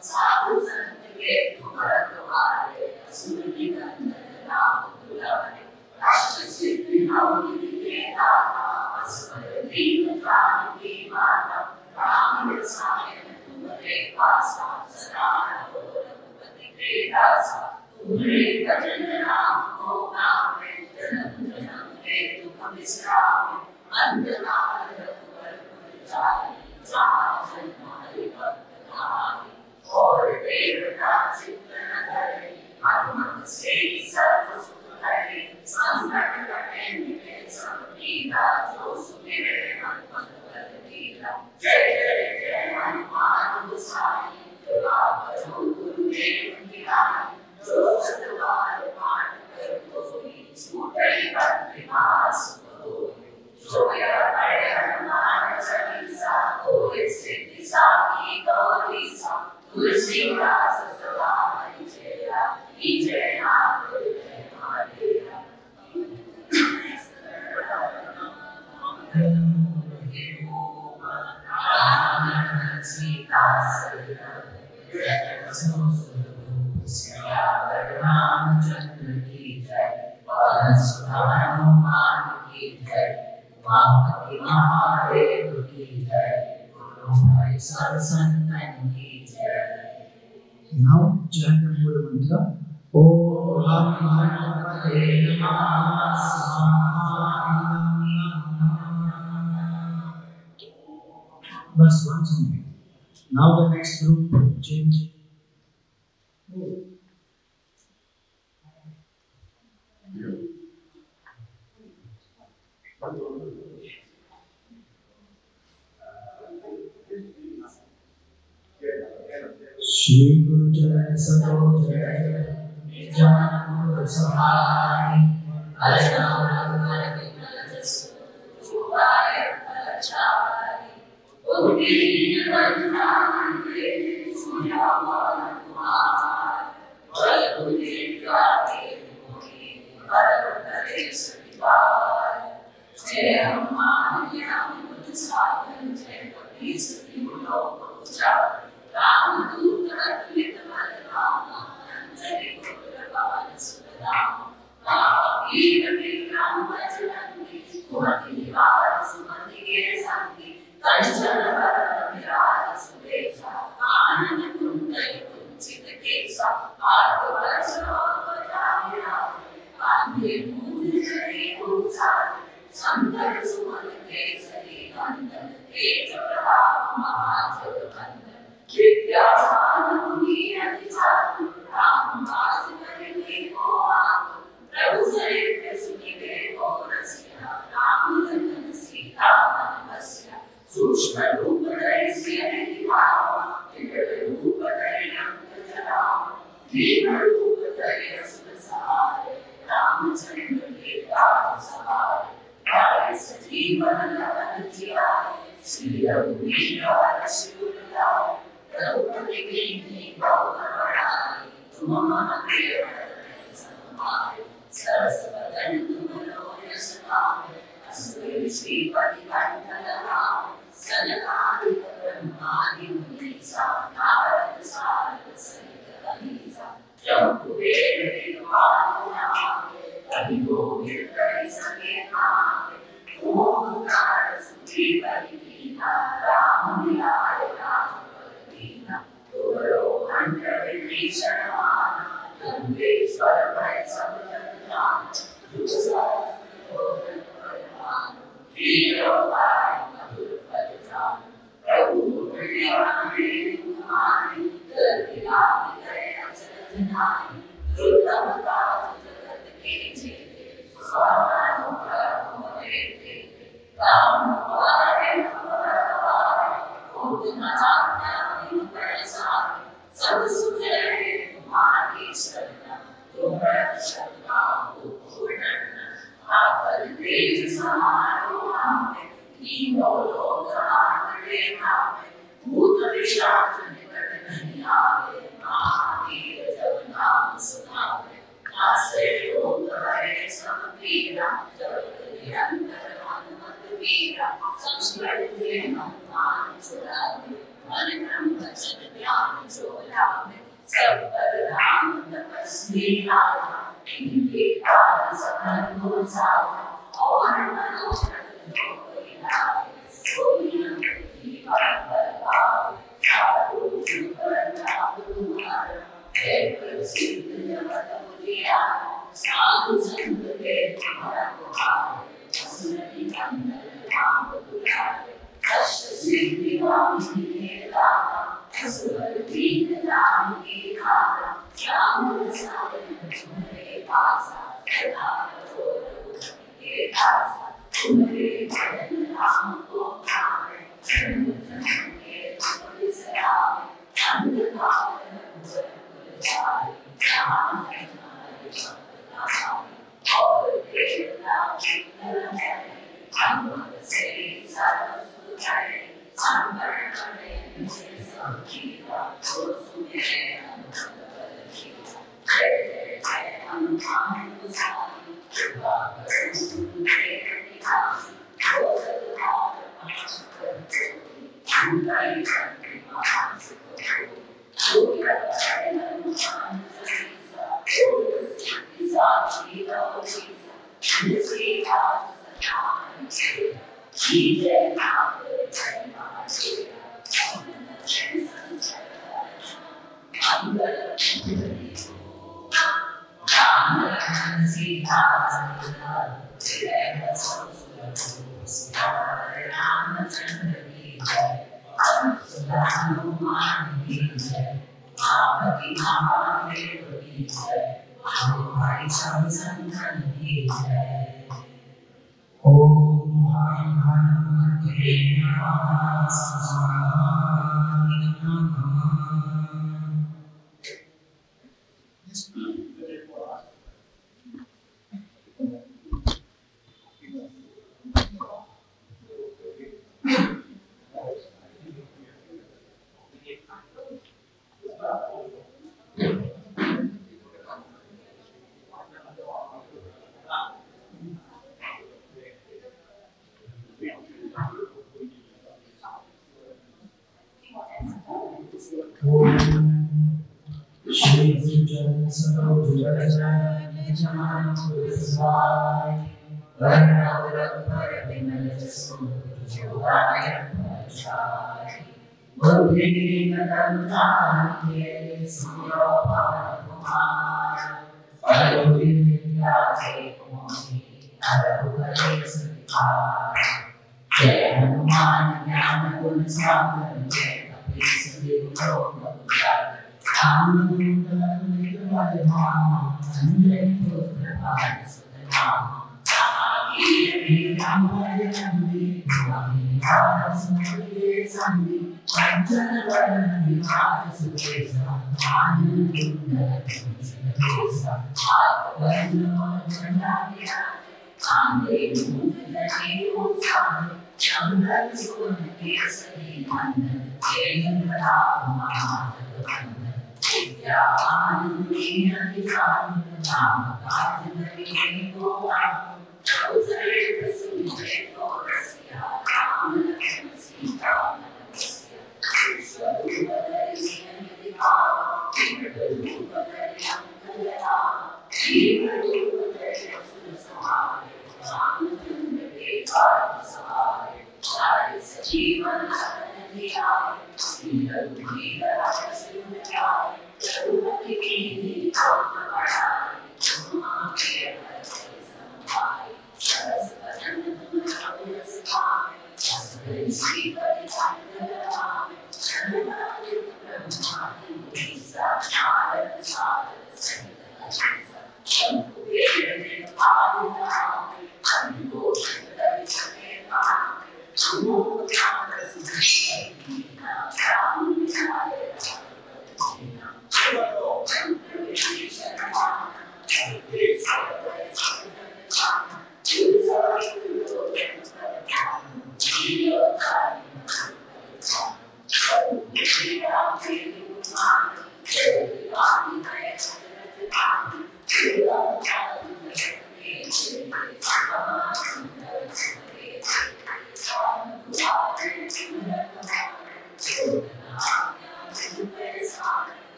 Sadhu Santake Tumaratuvare Suri Nandana Tulare Ashta Siddhi Naudi Vedana Asmarati Vajani Vimana Ramana Sayana Tumare Pasa Sarana Rupati Vedasa Tumare Kajanam Konam Janam Janam Vedu Now chant the Mula Mantra. Om Hanmate Namaha Swaha. Bas once only. Now the next group change. Shri Guru Jai Sadho Jai Nijana Guru Sahai Ajna Guru Vimalajasu Chuvaya Palachari Uti Nirvanamante Sunyamana Kumar Valaputi Gati Muni Varavutare Sadivar Jayam Maniyam Mutisakam Jayapati Sadimulo Puja Ramadutta Vitavalarama Anjali Guravaana Sudama Iravi Ramvajanandi Kumati Vara Sumati Gesanti Kanjala Varana Virata Sudesa Anana Kundaya Kunchita Kesa Artha Vajravajavira Andi Pujari Usari Sandara Sumana Kesari Kandan Eta Prabhava Mahajagavanda Vidyadhanamuni Adhijatu Ramajivare Koatu Prabhu Saripya Sunive Korasya Ramadana Sita Manavasya Sushma Rupadare Siyari Bhava Vikara Rupadare Namkajarama Vima Rupadare Asudasare Ramachandra Kirtata Sahare Kare Sajivana Lavanatiyare Shri Raghuveera Shivadaya Prabhupada Vini Bhagavarani Tumama Deva Samaya Sarasvadana Tumaloya Sanaya Asuri Shri Padikantala Sanakari Brahmani Munisa Narada Sarada Saita Lisa Jambuvedha Vivadana Kadigo Virkari Saketa Om Kara Sutriva Divina Ramaniyaya Rajaparavina Guru Andra Vishana Gambheshwara Vaisabhadana Dusara Dhoran Veera Vai Madhura Falitana Prabhu Priyamani Kumari Dharmilami Daya Charanai Ruddhamata Jagadaketi Swamanu Prabhumarete Kamavare Kamavare Udhanatana Vinupasari Sadasudare Kumari Sharana Tumra Sharana Upurana Aparideja Samaruhame Ino Lokarane Name Bhuta Vishata Nikardaniyave Mahadeva Jagannath Sunave Nase Yogarare Samapira Jagadiyandara Hanumatavira Samskrita Mani Chorame Mananam Bhajana Dhyana Chorame Sabbaram Tapasvi Radha Indi Pada Sakar Gosava Aur Manohara Dhoilave Soyam Vivavarava Sadhu Shukarna Kumara Ekar Siddha Javata Mudiyana Sadhu Sandhave Kumara Kumara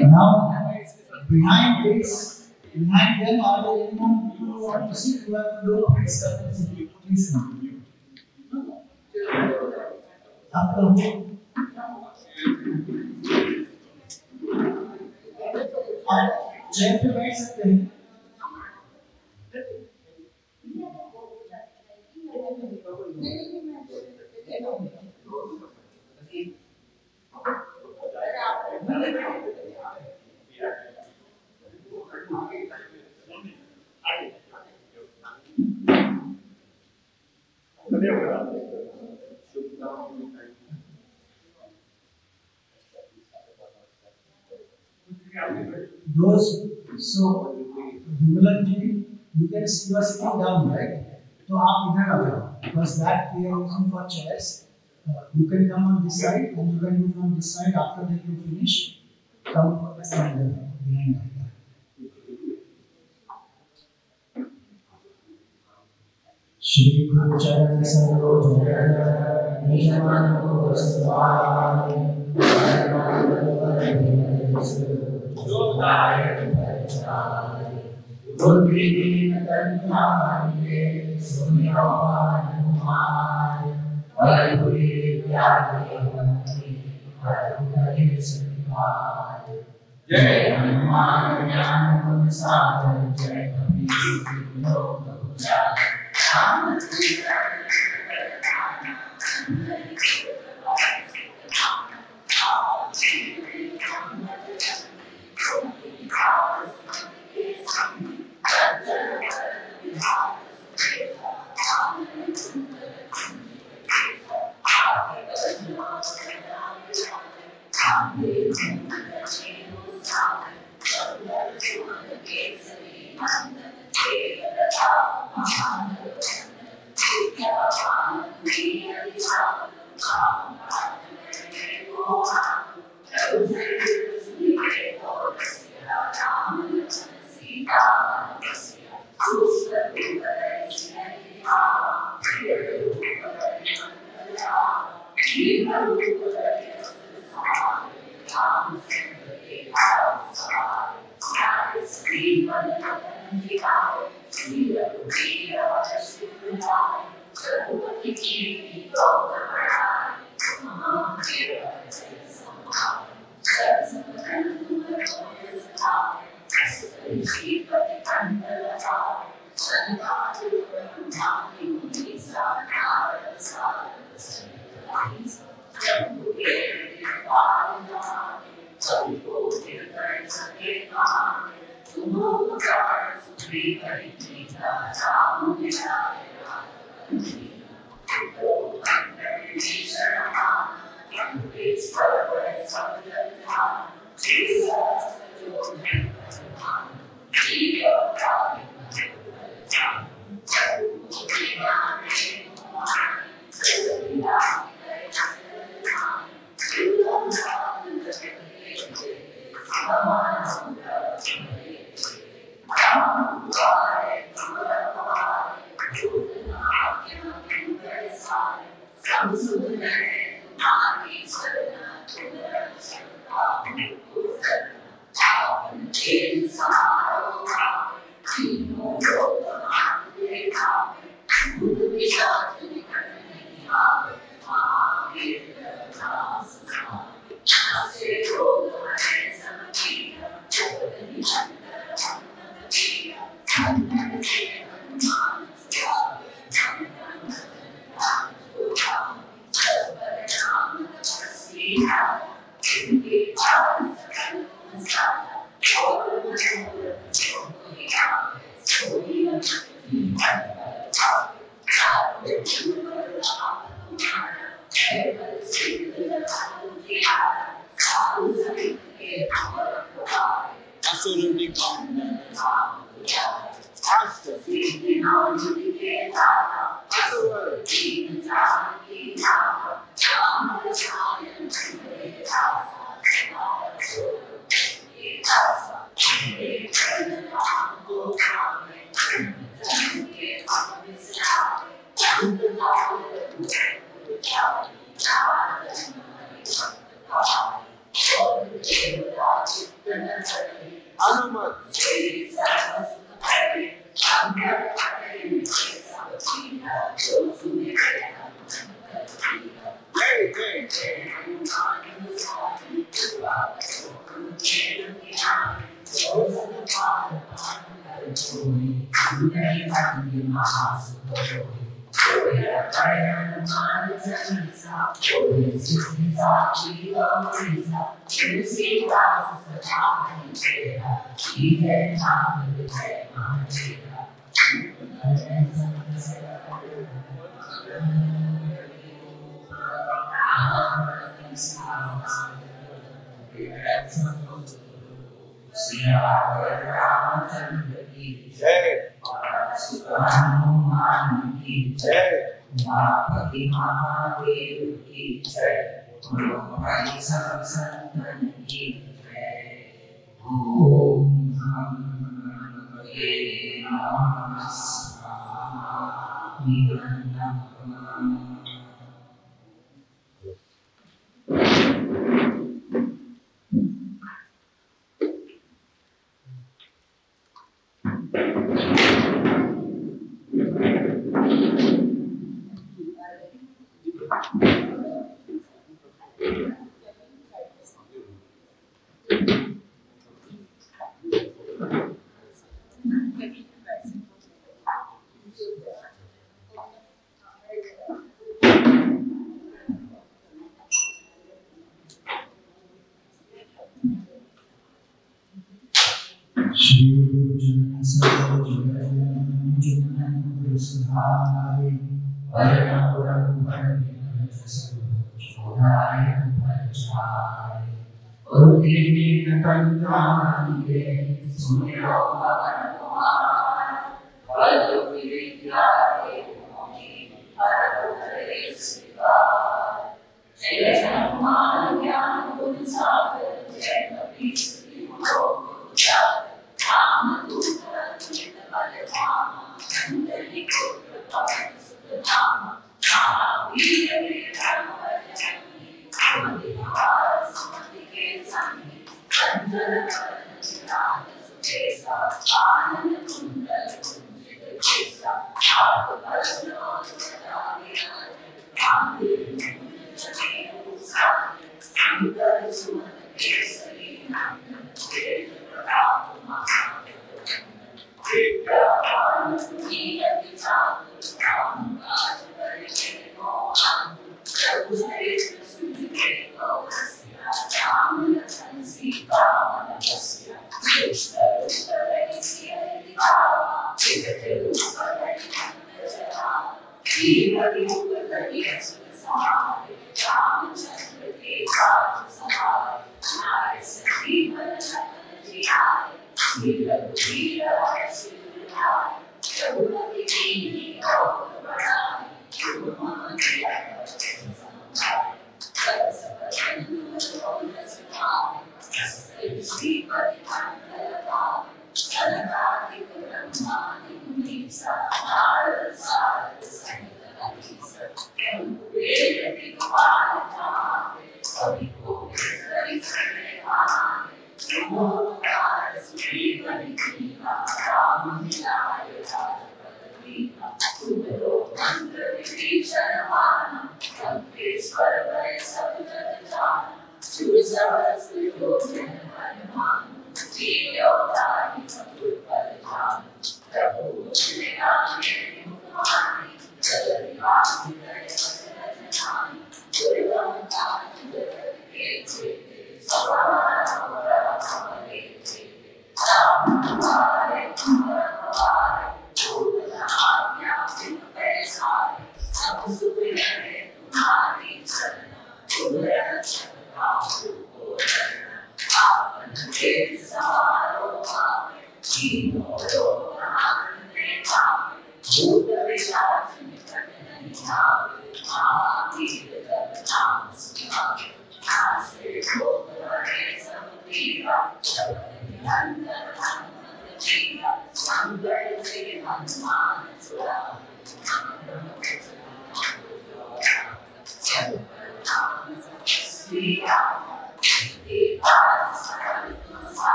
Now, behind them are the anyone who want to see who have to do please come. After chair पे बैठ सकते हैं. Those so Vimalan ji, you can see you are sitting down, right? तो आप इधर आ जाओ because that we are using for chairs. You can come on this side and you can move from this side after that you finish. Come and behind. Shri Guru Charan Sarvo Jaya Nijaman Ko Swami Gurgiri Tantamani Sunyaman Varguri Vyadi Varguri Sunyaman Jai Hanuman Jnana Gun Sagar Jai Kabir Loka Ujjala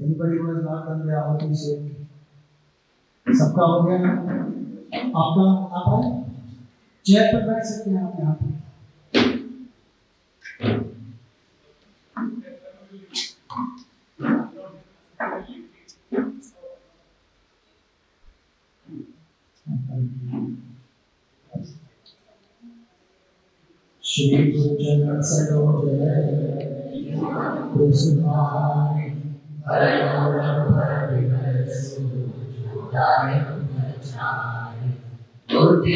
Anybody who has not done their आहुति से सबका हो गया ना? आपका आप आए chair पर बैठ सकते हैं आप यहाँ पे। श्री गुरु चरण सरोज कृष्णाय मूर्ति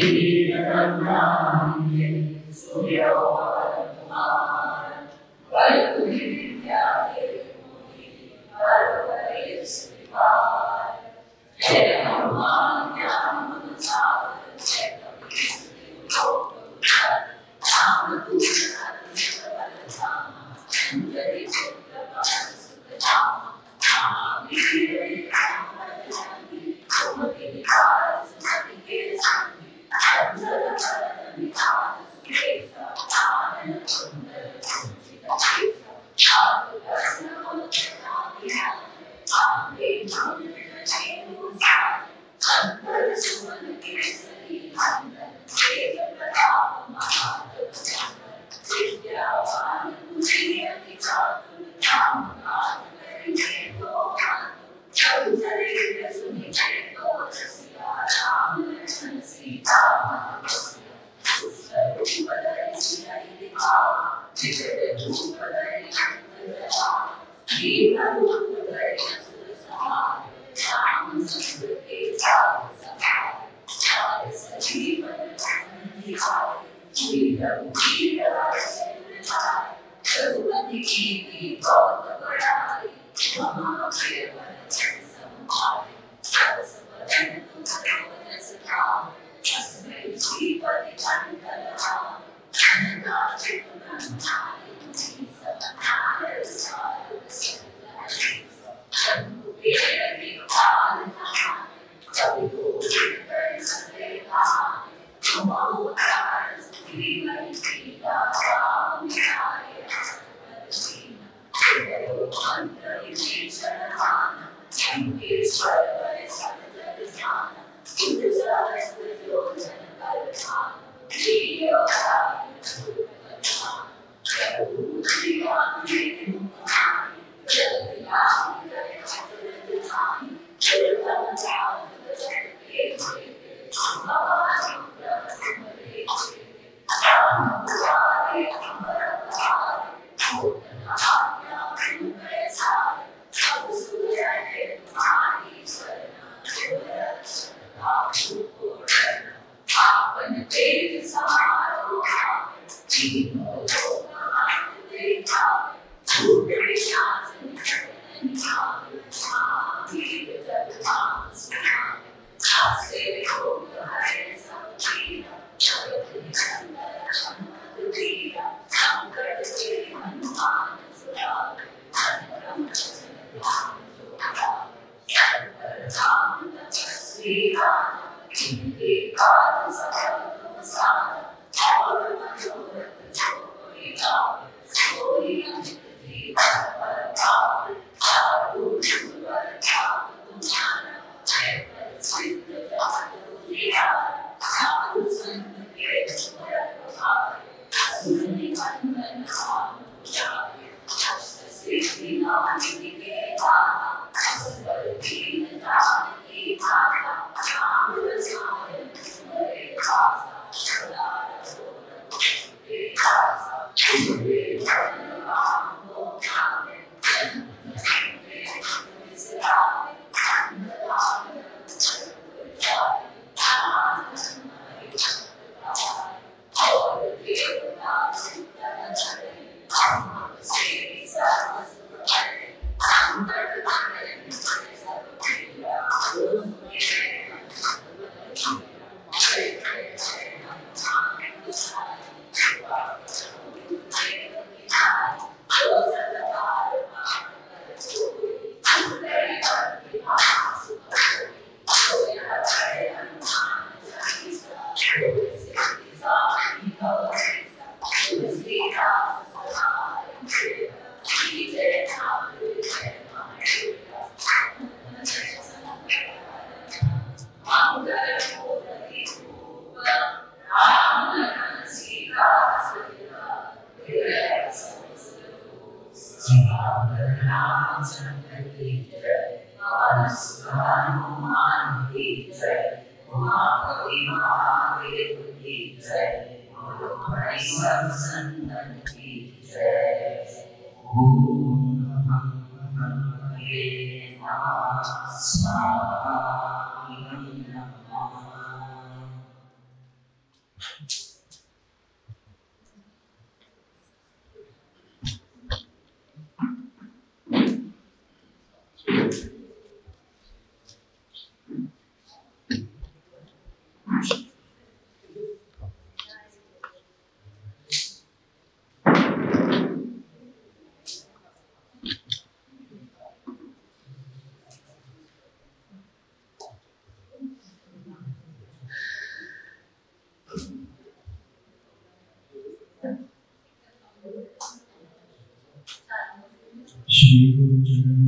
श्री गुरु चरण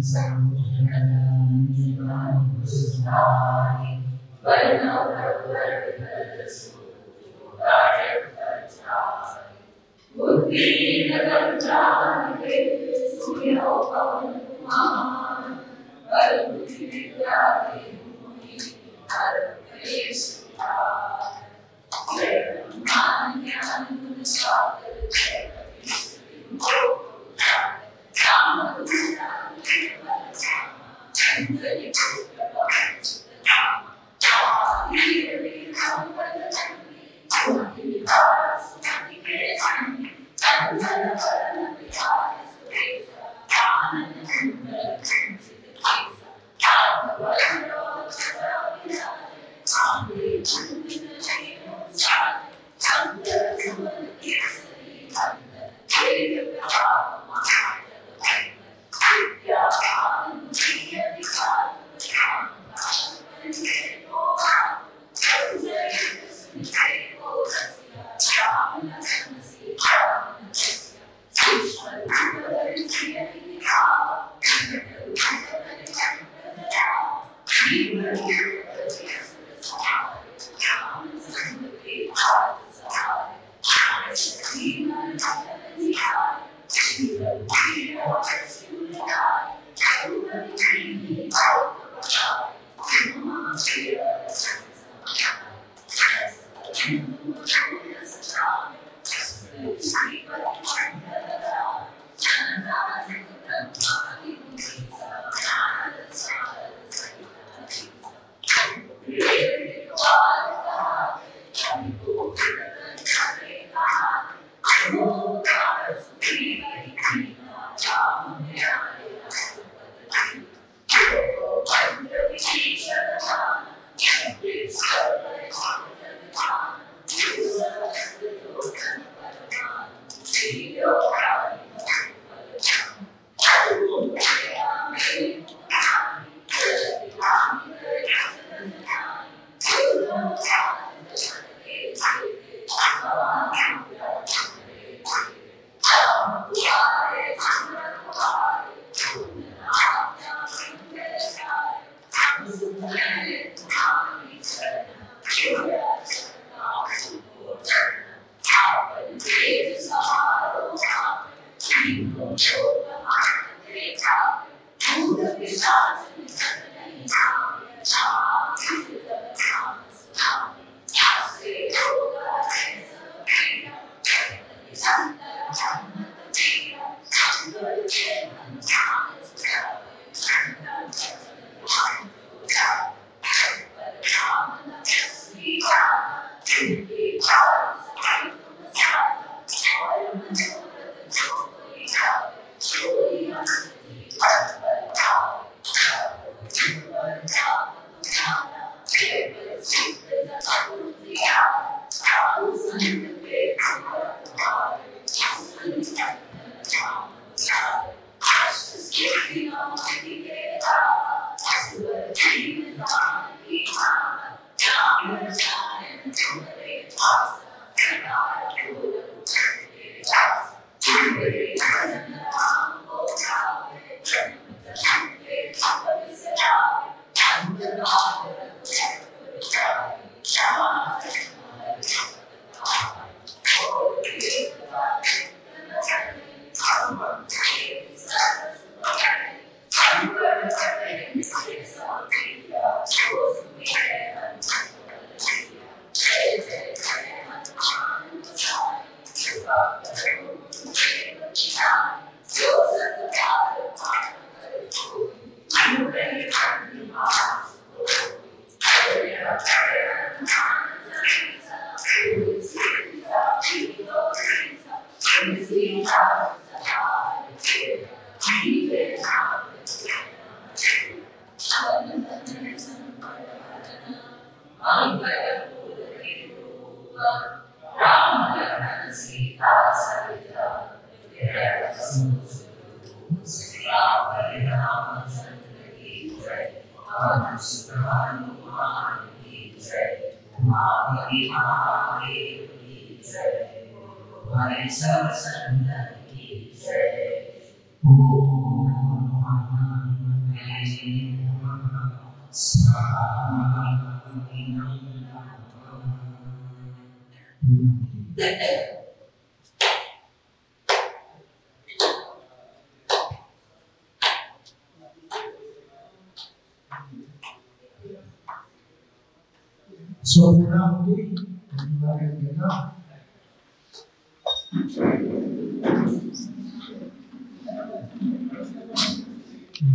So Purnamati,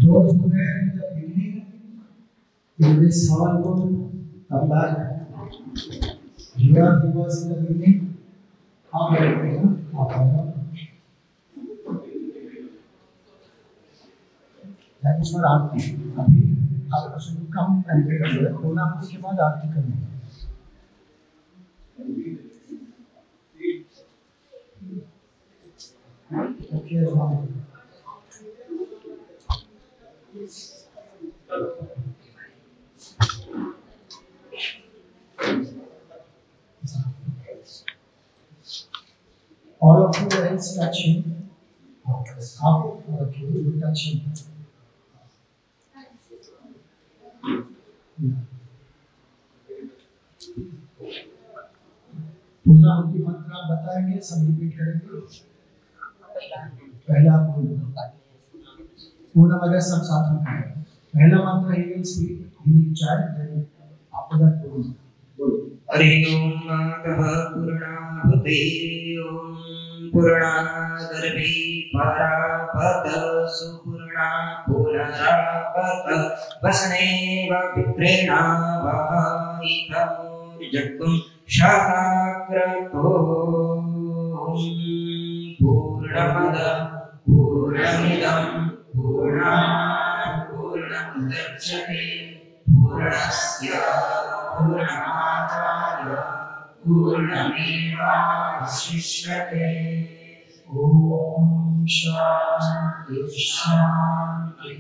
those who were in the beginning in this hall will come back. Here he was in the beginning. How about him? That is for आरती. अभी आप शुरू कम करने का है. पूर्णाहुति के बाद आरती करनी है. Okay, all of you hands touching. Up, okay, you touching. पूर्णाहुति मंत्र आप बताएंगे, सब रिपीट करेंगे. पहला पूर्ण वगैरह सब साथ में करेंगे. पहला मंत्र he will speak, he will chant, then after that पूर्ण. हरि ओम नमः पूर्णाहुते ओम पूर्णादर्भि परापत सुपूर्णा पुनरापत वसनेव विक्रेणा वहाइकमूर्जक्कुं शाकाक्रतो पूर्णमद पूर्णमिदं पूर्णात् पूर्णमुदच्यते पूर्णस्य पूर्णमादाय पूर्णमेवावशिष्यते. ओम शांति शांति.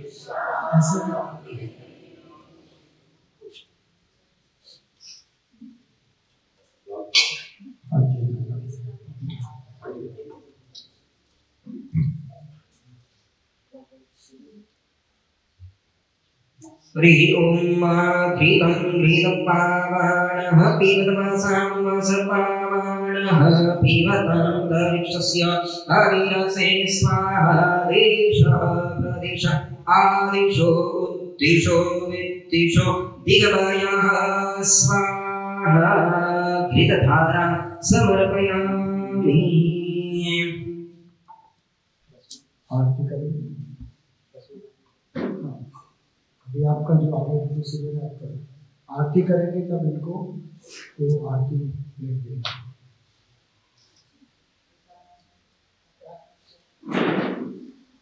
हरि ओम प्रीतं प्रीतं पावनः पीवतवासां वसपावनः पीवतं दरिक्षस्य अविरसे स्वाहा देशः प्रदिश आदिशो उत्तिशो वित्तिशो दिगवयः स्वाहा घृतधारा समर्पयामि. आरती करेंगे. अभी आपका जो आगे प्रोसीजर है आपका आरती करेंगे तब इनको तो आरती ले देंगे.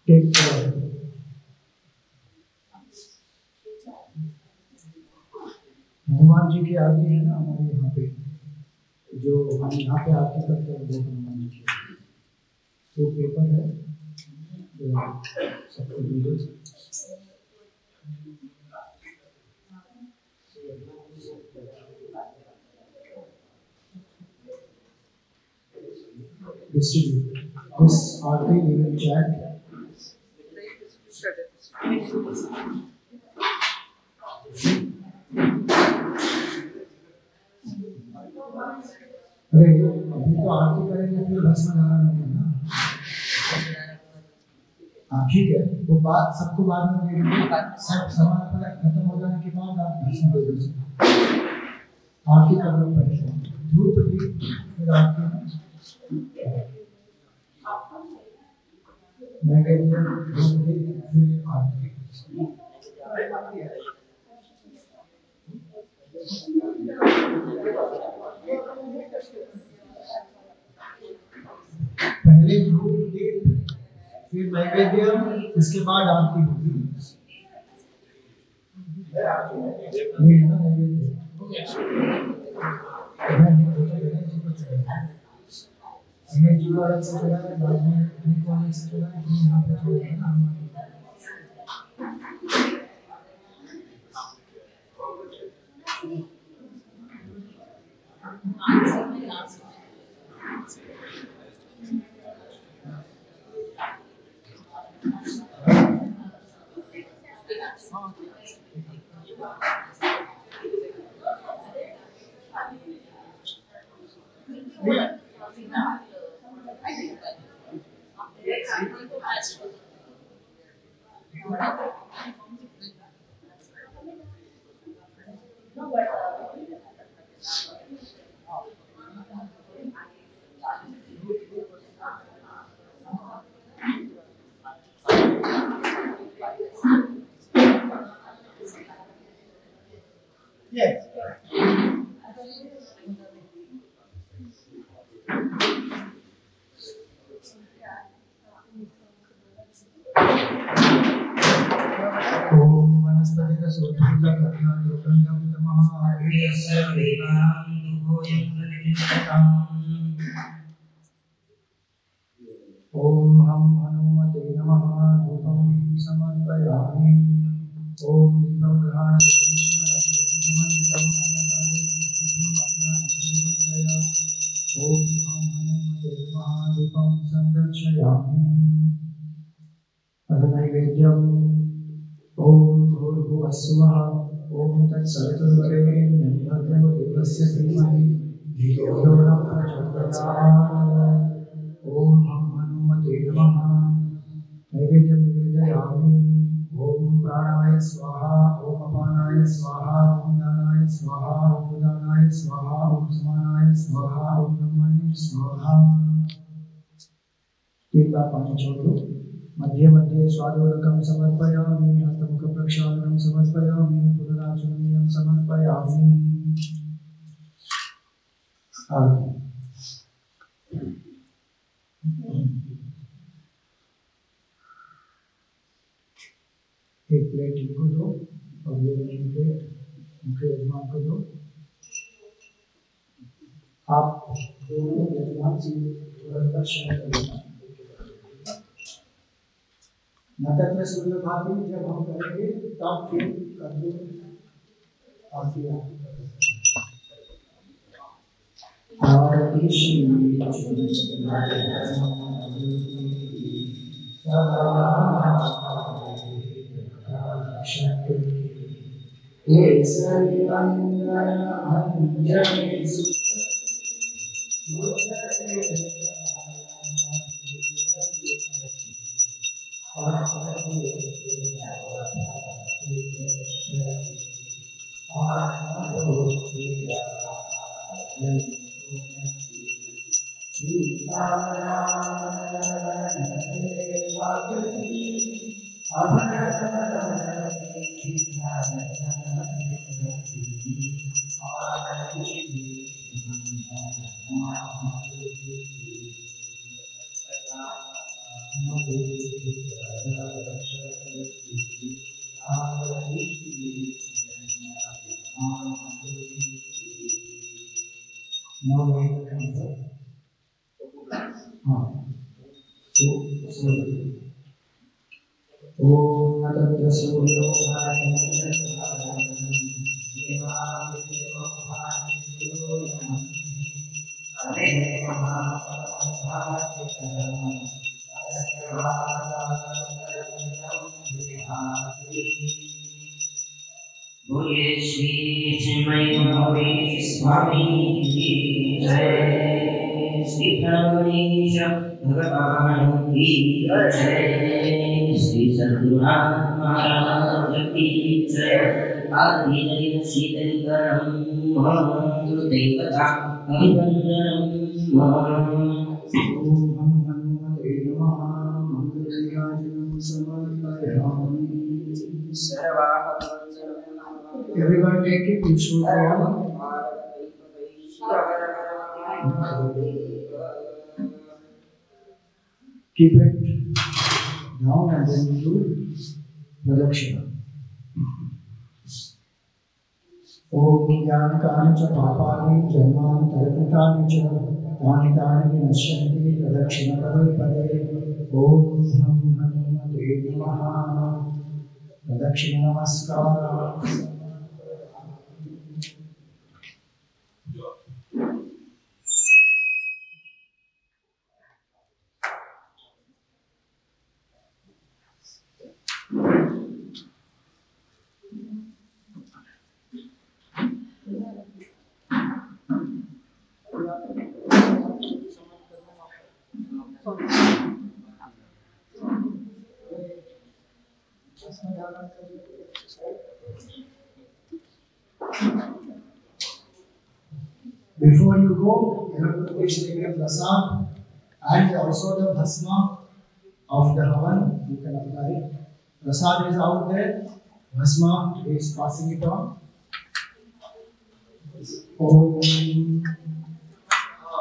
टेक हनुमान जी की आरती है ना हमारे यहाँ पे, जो हम यहाँ पे आरती करते हैं वो हनुमान जी की. तो पेपर है तो सबको दीजिए. Distribute this artery we will chant. अरे अभी तो आरती करेंगे फिर भस्म धारण होगा ना. हाँ ठीक है, तो बात सबको बाद में देंगे. सब सामान पर खत्म हो जाने के बाद आप भस्म दे दीजिए. आरती कर लो पहले. धूप दीप फिर आरती. मैं कहती हूँ धूप दीप फिर आरती. पहले धूप दीप फिर नैवेद्य, इसके बाद आरती होगी. ये है ना नैवेद्य. जी वाले से चला है, बाद में धूप वाले से चला है, यहाँ पे चला है ना. Yes. ओम वनस्पतिक सूत्रम कथना दुर्गंधम तमः सर्वेनां दुःखोऽयं प्रतिष्ठितम् ओम हम हनुमते नमः धूपं समर्पयामि ओम दीपं गृहाण समन्वितं अन्नदानेन मस्तुभ्यं अज्ञानदीपत्रय ओम हम हनुमते नमः दीपं संदर्शयामि नैवेद्यम् ओम भूर्भुवः स्वः ओम तत्सवितुर्वरेण्यं भर्गो देवस्य धीमहि धियो यो नः प्रचोदयात् ओम हम हनुमते नमः नैवेद्यं निवेदयामि ओम प्राणाय स्वाहा ओम अपानाय स्वाहा ओम दानाय स्वाहा ओम उदानाय स्वाहा ओम समानाय स्वाहा ओम ब्रह्मणे स्वाहा तीव्र पानी छोड़ दो मध्ये मध्ये स्वादोदकं समर्पयामि हस्तमुख प्रक्षालनं समर्पयामि पुनराचमनीयं समर्पयामि एक प्लेट इनको दो और वो प्लेट उनके यजमान को दो आप दोनों यजमान से तुरंत शेयर करेंगे नक्षत्र सूर्यभाती जब हम करेंगे तब फिर कर दो और फिर आरती श्री केसरी अंगन अंजनी ओम तत्र सूर्यो बोले श्री चिन्मय स्वामी की जय श्री प्रणवनीश भगवान की जय श्री सद्गुरुनाथ महाराज की जय आदि जलित शीतलीकरणं गुरुदेवता अभिवंदनम् Everyone take it, you should keep it down and then do Pradakshina. Om Jnanakani cha papani janmantarapitani cha tani tani vinashyanti Pradakshina pade pade. Om Ham Hanumate Namaha Pradakshina Namaskara. Before you go, you have to please take a prasad and also the bhasma of the Havan. You can apply. Prasad is out there. Bhasma is passing it on.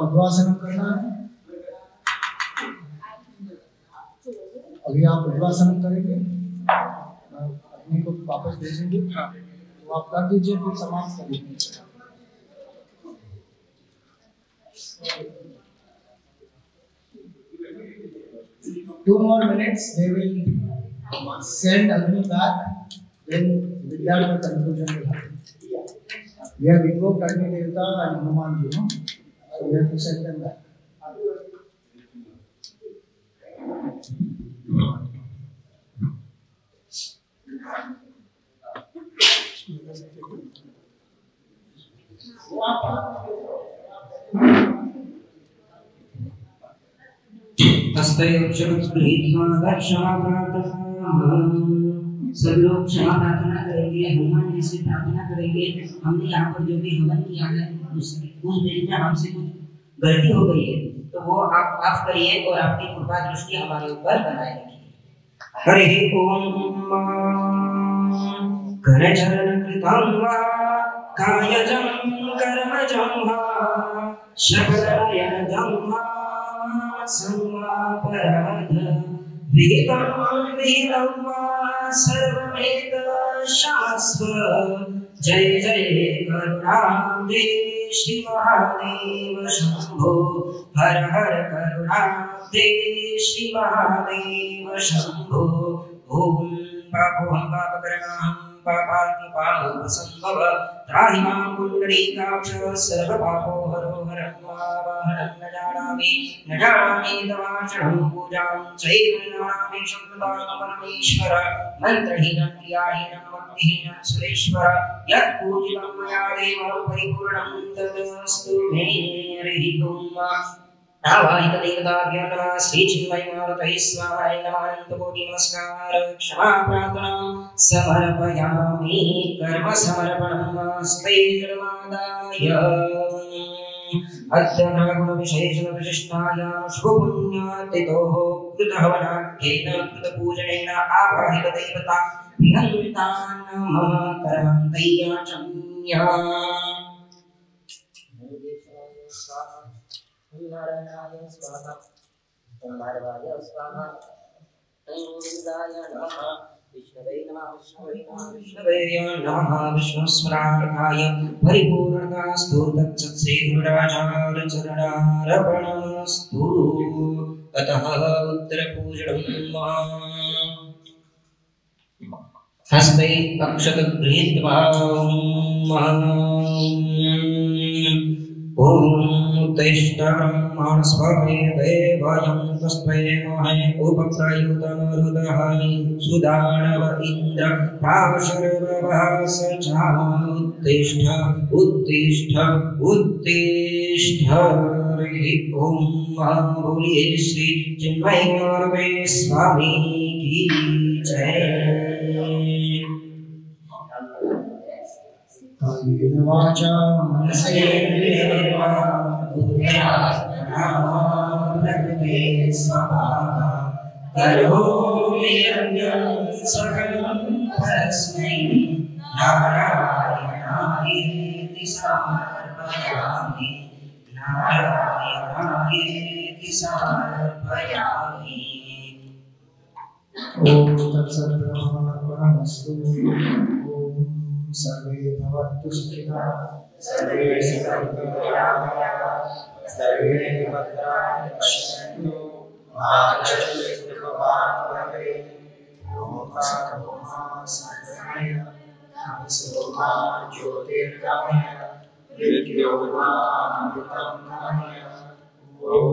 उद्वासन करना है. अभी आप उद्वासन करेंगे, अपने को वापस भेजेंगे, तो आप कर दीजिए, फिर समाप्त कर दीजिए. 2 more minutes, they will send Agni back, then Vidyartha conclusion will happen. We have invoked Agni Devata and Hanuman, you know, so we have to send them back. सब लोग क्षमा प्रार्थना करेंगे, हनुमान जी से प्रार्थना करेंगे. हमने यहाँ पर जो भी हवन किया है उस दिन में हमसे कुछ गलती हो गई है, तो वो आप माफ करिए और आपकी कृपा दृष्टि हमारे ऊपर बनाए रखिए. हरि ओम. करचरण कृतं वा कायजं कर्मजं वा शकलनयनं वा संवापराध विहितं विहितं वा सर्वमेत शास्व. जय जय करुणाब्धे श्री महादेव शंभो. हर हर करुणाब्धे श्री महादेव शंभो. ओम पापोहं पापकर्माहं पापात्मपापसंभव त्राहि मां पुण्डरीकाक्ष सर्वपापो हरो हरं वाहनं न जानामि तवाचरणं पूजां चैव न जानामि शब्ददां परमेश्वर. मन्त्रहीनं क्रियाहीनं भक्तिहीनं सुरेश्वर. यत् पूजितं मया देव परिपूर्णं तदस्तु मे. हरिः ओम. आवाहित देवताभ्यो नमः. श्री चिन्मय मारुतये स्वाहाय नमः. अनन्तकोटि नमस्कार क्षमा प्रार्थना समर्पयामि. कर्म समर्पणमस्ते धर्मादाय. अद्य गुण विशेषण विशिष्टायां शुभ पुण्यातिथोः कृतहवनाख्येन कृतपूजनेन आवाहित देवता प्रियन्तान् मम कर्मन्तैयाचम्या. नारायणाय स्वाहा. नारायणाय स्वाहा. गोविन्दाय नमः. विष्णवे नमः. विष्णवे नमः. विष्णुस्मरणार्थाय परिपूर्णतास्तु. तत्सत्से गुरुराचार्य चरणार्पणमस्तु. ततः उत्तरपूजनं हस्ते अक्षतगृहीत्वा ओम तिष्ठन्मानस्वामे देवायं तस्मै महे उपप्रयुतमरुदहानि सुदानव इन्द्र प्राशर्वभास उत्तिष्ठ उत्तिष्ठ उत्तिष्ठ. हरिः ओम. बोलिए श्री चिन्मय मारुते स्वामी की जय. कायेन वाचा मनसेन्द्रियैर्वा बुद्ध्यात्मना प्रकृते स्वाहा. करोमि यज्ञं सकलं परस्मै नारायणायेति समर्पयामि. नारायणायेति समर्पयामि. ओम तत्सत्. सर्वे भवन्तु सुखिनः. सर्वे सन्तु निरामयाः. सर्वे भद्राणि पश्यन्तु मा कश्चित् दुःखभाग् भवेत्. ओम सर्वमय नमस्ते ज्योतिर्गमय मृत्योर्मामृतं गमय. ओम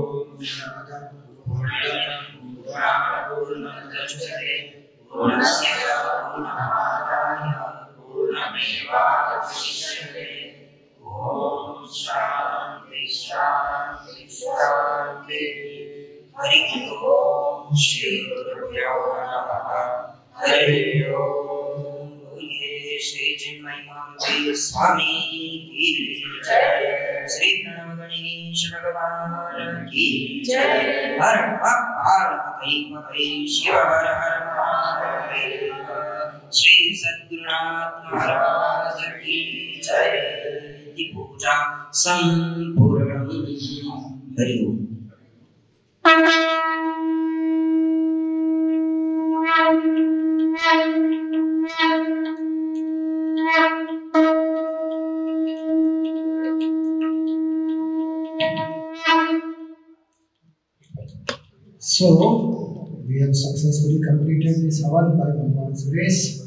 पूर्णमदपूर्णमिदच्यते पूर्णस्य पूर्णमादाय पूर्णमेवावशिष्यते. ओम शांति शांति शांति. हरि ओम श्री गुरुभ्यो नमः हरि ओम बोलिए श्री चिन्मय महावीर स्वामी की जय श्री प्रणव गणेश भगवान की जय हर हर पार्वती शिव हर हर महादेव श्री सद्गुरुनाथ महाराज की जय पूजा संपूर्णम हरि ओम So, we have successfully completed this Havan by Bhagwan Suresh.